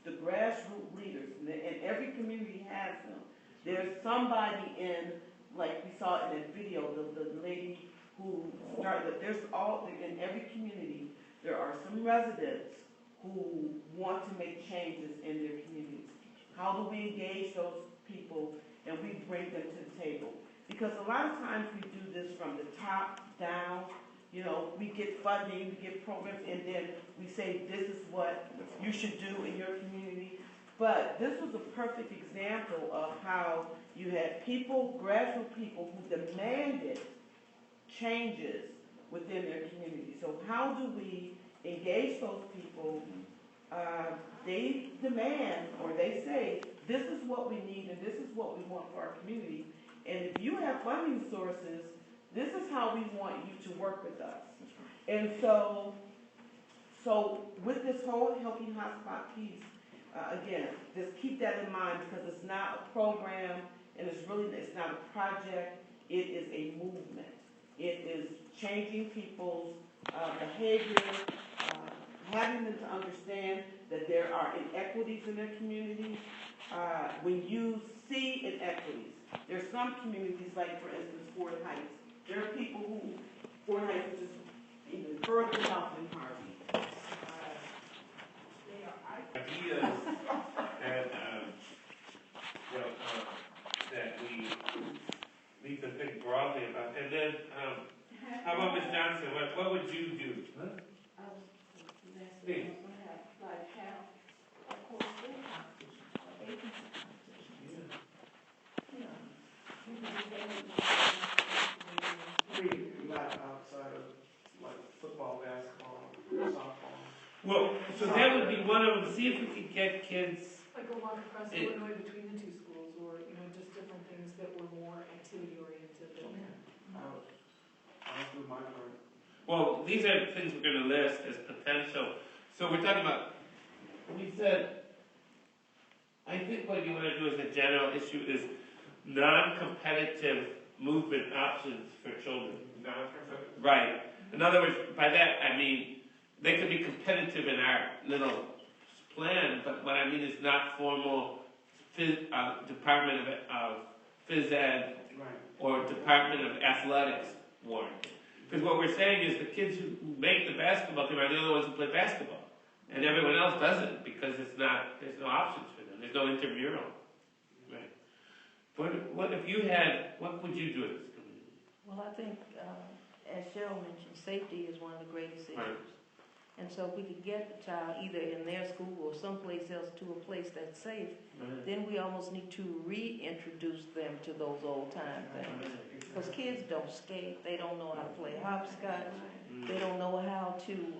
the grassroots leaders, and every community has them. There's somebody in, like we saw in that video, the lady who started, in every community, there are some residents who want to make changes in their communities. How do we engage those people and we bring them to the table? Because a lot of times we do this from the top down. You know, we get funding, we get programs, and then we say this is what you should do in your community. But this was a perfect example of how you had people, grassroots people, who demanded changes within their community. So how do we engage those people? They demand, or they say, this is what we need and this is what we want for our community. And if you have funding sources, this is how we want you to work with us. And so with this whole Healthy Hotspot piece, again, just keep that in mind, because it's not a program and it's not a project. It is a movement. It is changing people's behavior, having them to understand that there are inequities in their communities. When you see inequities, there's some communities, like for instance, Fort Heights. There are people who, Fort Heights, which is even further south than Harvey. Ideas that we could think broadly about. And then, how about Ms. Johnson? What would you do? Please. Not outside of like football, basketball, softball. Well, so that would be one of them. See if we could get kids. Like a walk across Illinois between the two schools, or just different things that were more activity oriented. I'll do my part. Well, these are things we're gonna list as potential. So we're talking about, we said, I think what you wanna do as a general issue is non-competitive movement options for children. Right. In other words, by that I mean, they could be competitive in our little plan, but what I mean is not formal Department of Phys Ed or Department of Athletics warranted. Because what we're saying is the kids who make the basketball team are the only ones who play basketball. And everyone else doesn't because there's no options for them. There's no intramural. Right. What if you had, what would you do in this community? Well, I think, as Cheryl mentioned, safety is one of the greatest issues. Right. And so if we could get the child either in their school or someplace else to a place that's safe, then we almost need to reintroduce them to those old time things. Because kids don't skate, they don't know how to play hopscotch, they don't know how to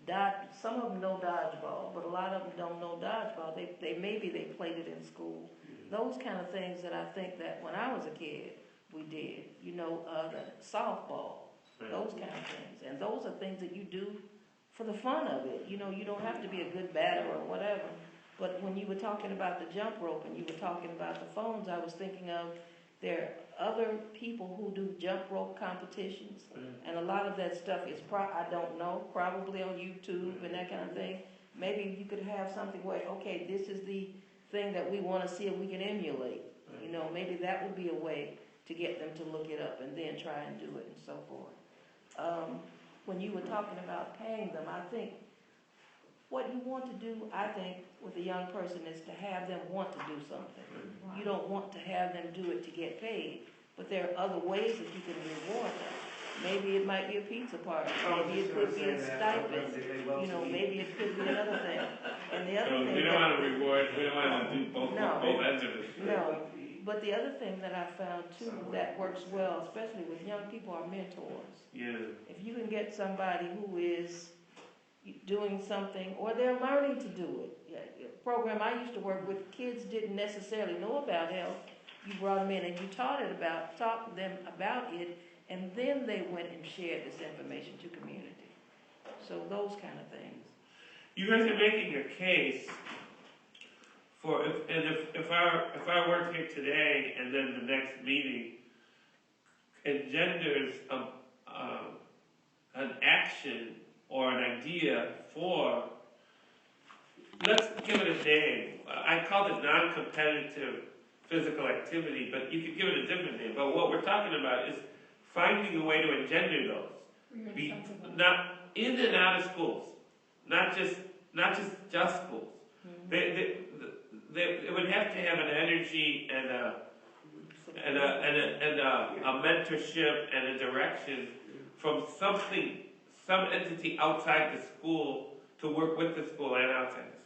dodge. Some of them know dodgeball, but a lot of them don't know dodgeball. Maybe they played it in school. Those kind of things that I think that when I was a kid, we did. You know, the softball, those kind of things. And those are things that you do for the fun of it. You know, you don't have to be a good batter or whatever. But when you were talking about the jump rope and you were talking about the phones, I was thinking of there are other people who do jump rope competitions. And a lot of that stuff is, I don't know, probably on YouTube and that kind of thing. Maybe you could have something where, okay, this is the thing that we want to see if we can emulate. You know, maybe that would be a way to get them to look it up and then try and do it and so forth. When you were talking about paying them, I think what you want to do, I think, with a young person is to have them want to do something. You don't want to have them do it to get paid, but there are other ways that you can reward them. Maybe it might be a pizza party, maybe it could be a stipend, you know, maybe it could be another thing. And the other thing, we don't want to reward, we don't want to do both ends of it. No, but the other thing that I found too that works well, especially with young people, are mentors. Yeah. If you can get somebody who is doing something, or they're learning to do it. A program I used to work with, kids didn't necessarily know about health. You brought them in and you taught them about it, and then they went and shared this information to community. So those kind of things. You guys are making a case for if our work here today and then the next meeting engenders an action or an idea for, let's give it a name. I called it non-competitive physical activity, but you could give it a different name. But what we're talking about is finding a way to engender those. Not in and out of schools, not just schools. They would have to have an energy and a mentorship and a direction from some entity outside the school to work with the school and outside the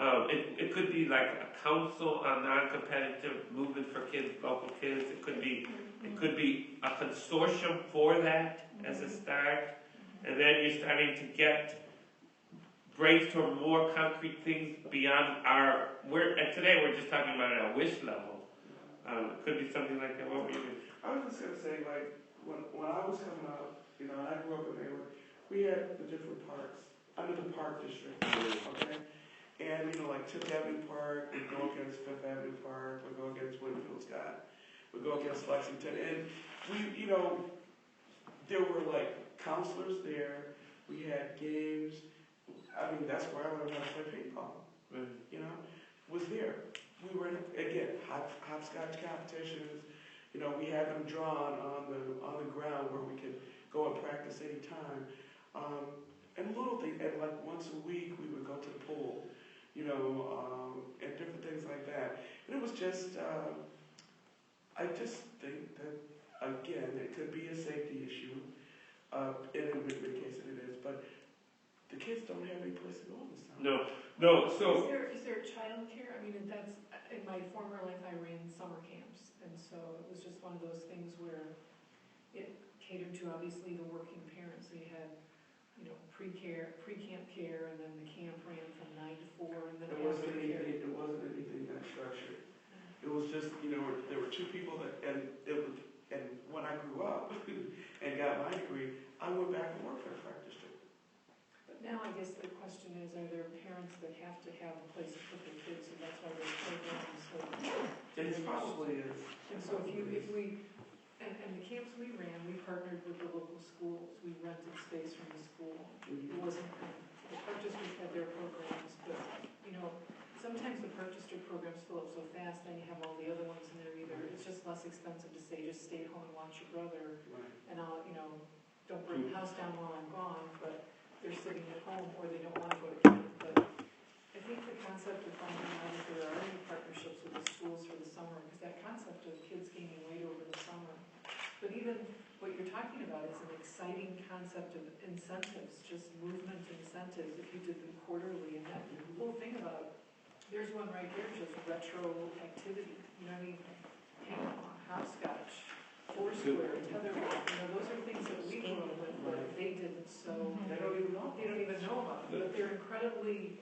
school. It could be like a council on non-competitive movement for kids, local kids. It could be a consortium for that as a start, and then you're starting to brainstorm more concrete things beyond today we're just talking about at a wish level. It could be something like that. What were you doing? I was just gonna say, like, when I was coming up, you know, and I grew up in Hayward, we had the different parks under the park district, okay? And, you know, like 10th Avenue Park would go against 5th Avenue Park, would go against Winfield Scott, would go against Lexington. And we, you know, there were like counselors there, we had games. I mean, that's where I learned how to play ping pong, you know, was there. We were, again, hopscotch competitions. You know, we had them drawn on the ground where we could go and practice anytime. And little things, and like once a week we would go to the pool, you know, and different things like that. And it was just, I just think that, again, it could be a safety issue, and in many cases it is, but the kids don't have any place to go this time. No, so. Is there childcare? I mean, that's, in my former life I ran summer camps, and so it was just one of those things where it catered to obviously the working parents. They had, you know, pre-camp care, and then the camp ran from 9 to 4, and then It wasn't anything that structured. It was just, you know, there were two people that, and when I grew up and got my degree, I guess the question is, are there parents that have to have a place to put their kids, and that's why there's programs, so. It probably is. And so if we, and the camps we ran, we partnered with the local schools, we rented space from the school. It wasn't, the park district had their programs, but, you know, sometimes the park district programs fill up so fast, then you have all the other ones in there either. It's just less expensive to say, just stay at home and watch your brother, and I'll, you know, don't burn the house down while I'm gone, but they're sitting at home, or they don't want to go to camp. But I think the concept of finding out if there are any partnerships with the schools for the summer, because that concept of kids gaining weight over the summer, but even what you're talking about is an exciting concept of incentives, just movement incentives, if you did them quarterly, and that whole thing about, there's one right here, just retro activity, you know what I mean? Ping pong, hopscotch, Foursquare, tetherball, you know, those are things that we grew up with, but they didn't, so they don't even know about them, but they're incredibly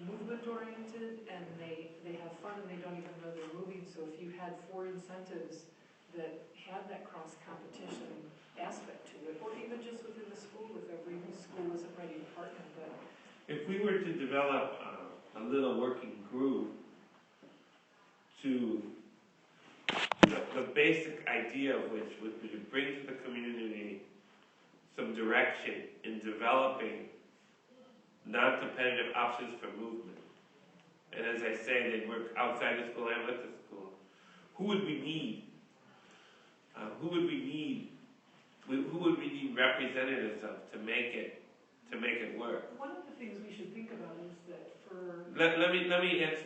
movement oriented, and they have fun, and they don't even know they're moving. So if you had 4 incentives that had that cross competition aspect to it, or even just within the school, if every school isn't ready to partner, but If we were to develop a little working group to, the basic idea of which would be to bring to the community some direction in developing non-competitive options for movement. And as I say, they work outside the school and with the school. Who would we need? Who would we need representatives of to make it work? one of the things we should think about is that for... Let me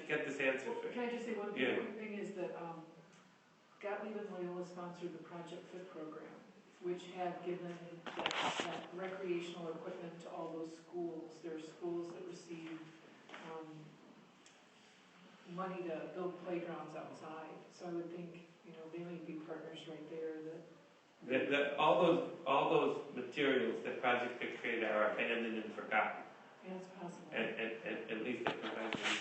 get this answer Well, first. can I just say one thing? Yeah. One thing is that Gottlieb and Loyola sponsored the Project Fit program, which have given that recreational equipment to all those schools. There are schools that receive money to build playgrounds outside. So I would think, you know, they may be partners right there that All those materials that Project Fit created are abandoned and forgotten. yeah, it's possible. At least they provide them.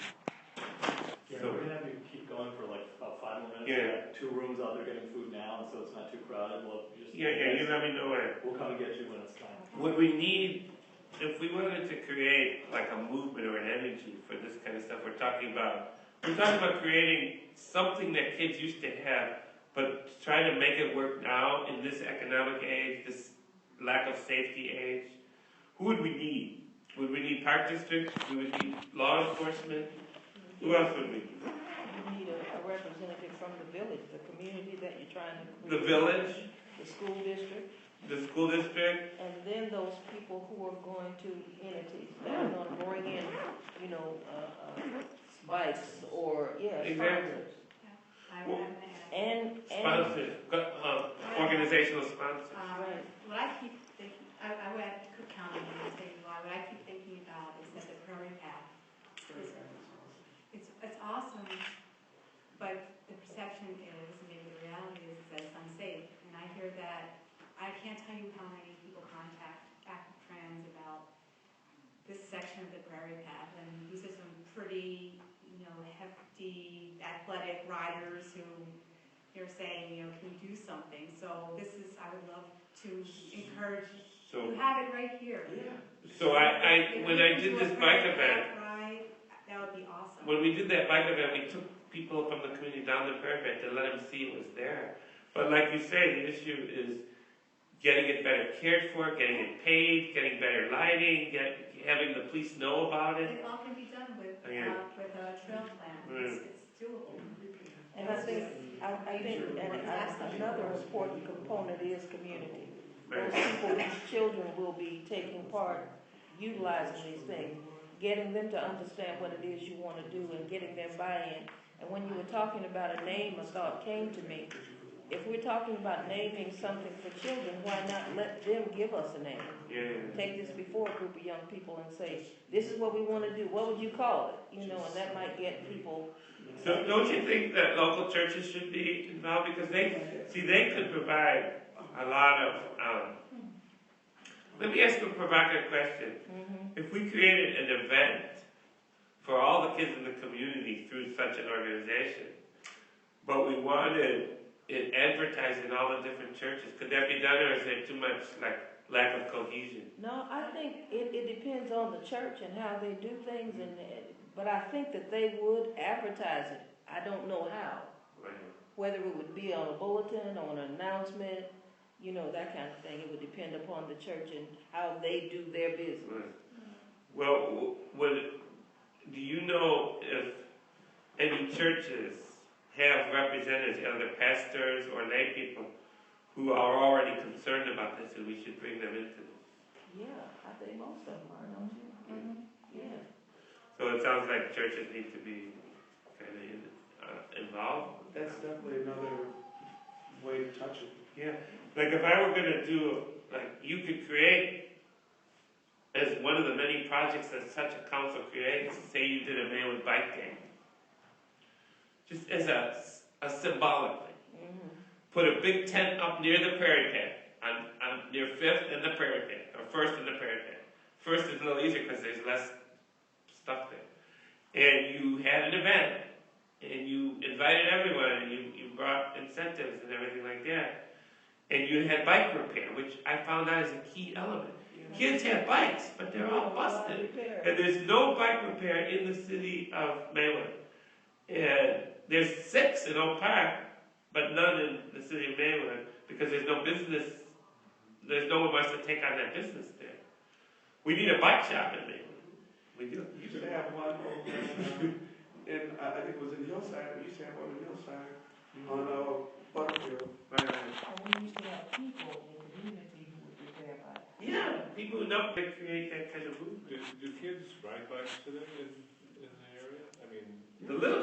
Yeah, So- we're gonna have to keep going for like about 5 more minutes. Yeah. We got 2 rooms out there getting food now, and so it's not too crowded. We'll just You let me know when. We'll come and get you when it's time. Would we need, if we wanted to create like a movement or an energy for this kind of stuff we're talking about creating something that kids used to have, but trying to make it work now in this economic age, this lack of safety age. Who would we need? Would we need park districts? We would need law enforcement? Who else would we need? You need a representative from the village, the community that you're trying to create. The village, The school district, the school district, and then those people who are going to entities that are gonna bring in, you know, bikes or, Exactly. sponsors. I Well, would have to add. And, sponsors, organizational sponsors. Right. What I keep thinking, I would have to Cook County in the state of Illinois, what I keep thinking about is that the Prairie Path it's awesome, but the perception is, maybe the reality is that it's unsafe. And I hear that, I can't tell you how many people contact active trans about this section of the Prairie Path, and these are some pretty, you know, hefty, athletic riders who they're saying, you know, can you do something? So this is, I would love to encourage, So, you have it right here. so when I did this bike event, Ride, that would be awesome. when we did that bike event, we took people from the community down the parapet to let them see it was there. But like you say, the issue is getting it better cared for, getting it paved, getting better lighting, having the police know about it. It all can be done with a trail plan. Right. It's doable. And I think another important component is community. Those people whose children will be taking part, utilizing these things, getting them to understand what it is you want to do and getting them buy-in. And when you were talking about a name, a thought came to me. If we're talking about naming something for children, why not let them give us a name? Take this before a group of young people and say, this is what we want to do. What would you call it? You know, and that might get people. So don't you think that local churches should be involved? Because they could provide a lot of, let me ask you a provocative question. If we created an event for all the kids in the community through such an organization, but we wanted it advertised in all the different churches, could that be done, or is there too much, like, lack of cohesion. No, I think it depends on the church and how they do things, but I think that they would advertise it. I don't know how. Right. Whether it would be on a bulletin, on an announcement, you know, that kind of thing. It would depend upon the church and how they do their business. Right. Well, do you know if any churches have representatives, either pastors or lay people, who are already concerned about this, and we should bring them into this? Yeah, I think most of them are, don't you? Mm-hmm. Yeah. So it sounds like churches need to be kind of involved. That's definitely another way to touch it. Yeah, like if I were gonna do, like, you could create, as one of the many projects that such a council creates, say you did a Maywood Bike Day. Just as a symbolic thing. Mm-hmm. Put a big tent up near the prairie path, near 5th and the prairie path, or 1st and the prairie path. 1st is a little easier because there's less stuff there. And you had an event, and you invited everyone, and you brought incentives and everything like that. And you had bike repair, which I found out is a key element. Kids have bikes, but they're all busted. And there's no bike repair in the city of Maywood. And there's 6 in Oak Park, but none in the city of Maywood, because there's no business, there's no one wants to take on that business there. We need a bike shop in Maywood. We do. We used to have one over in, I think it was in Hillside, we used to have one in Hillside, on Butterfield. Right. And we used to have people in the community who would repair bikes. Yeah, people who know they create that kind of movement. Do kids ride bikes today in the area? I mean, The little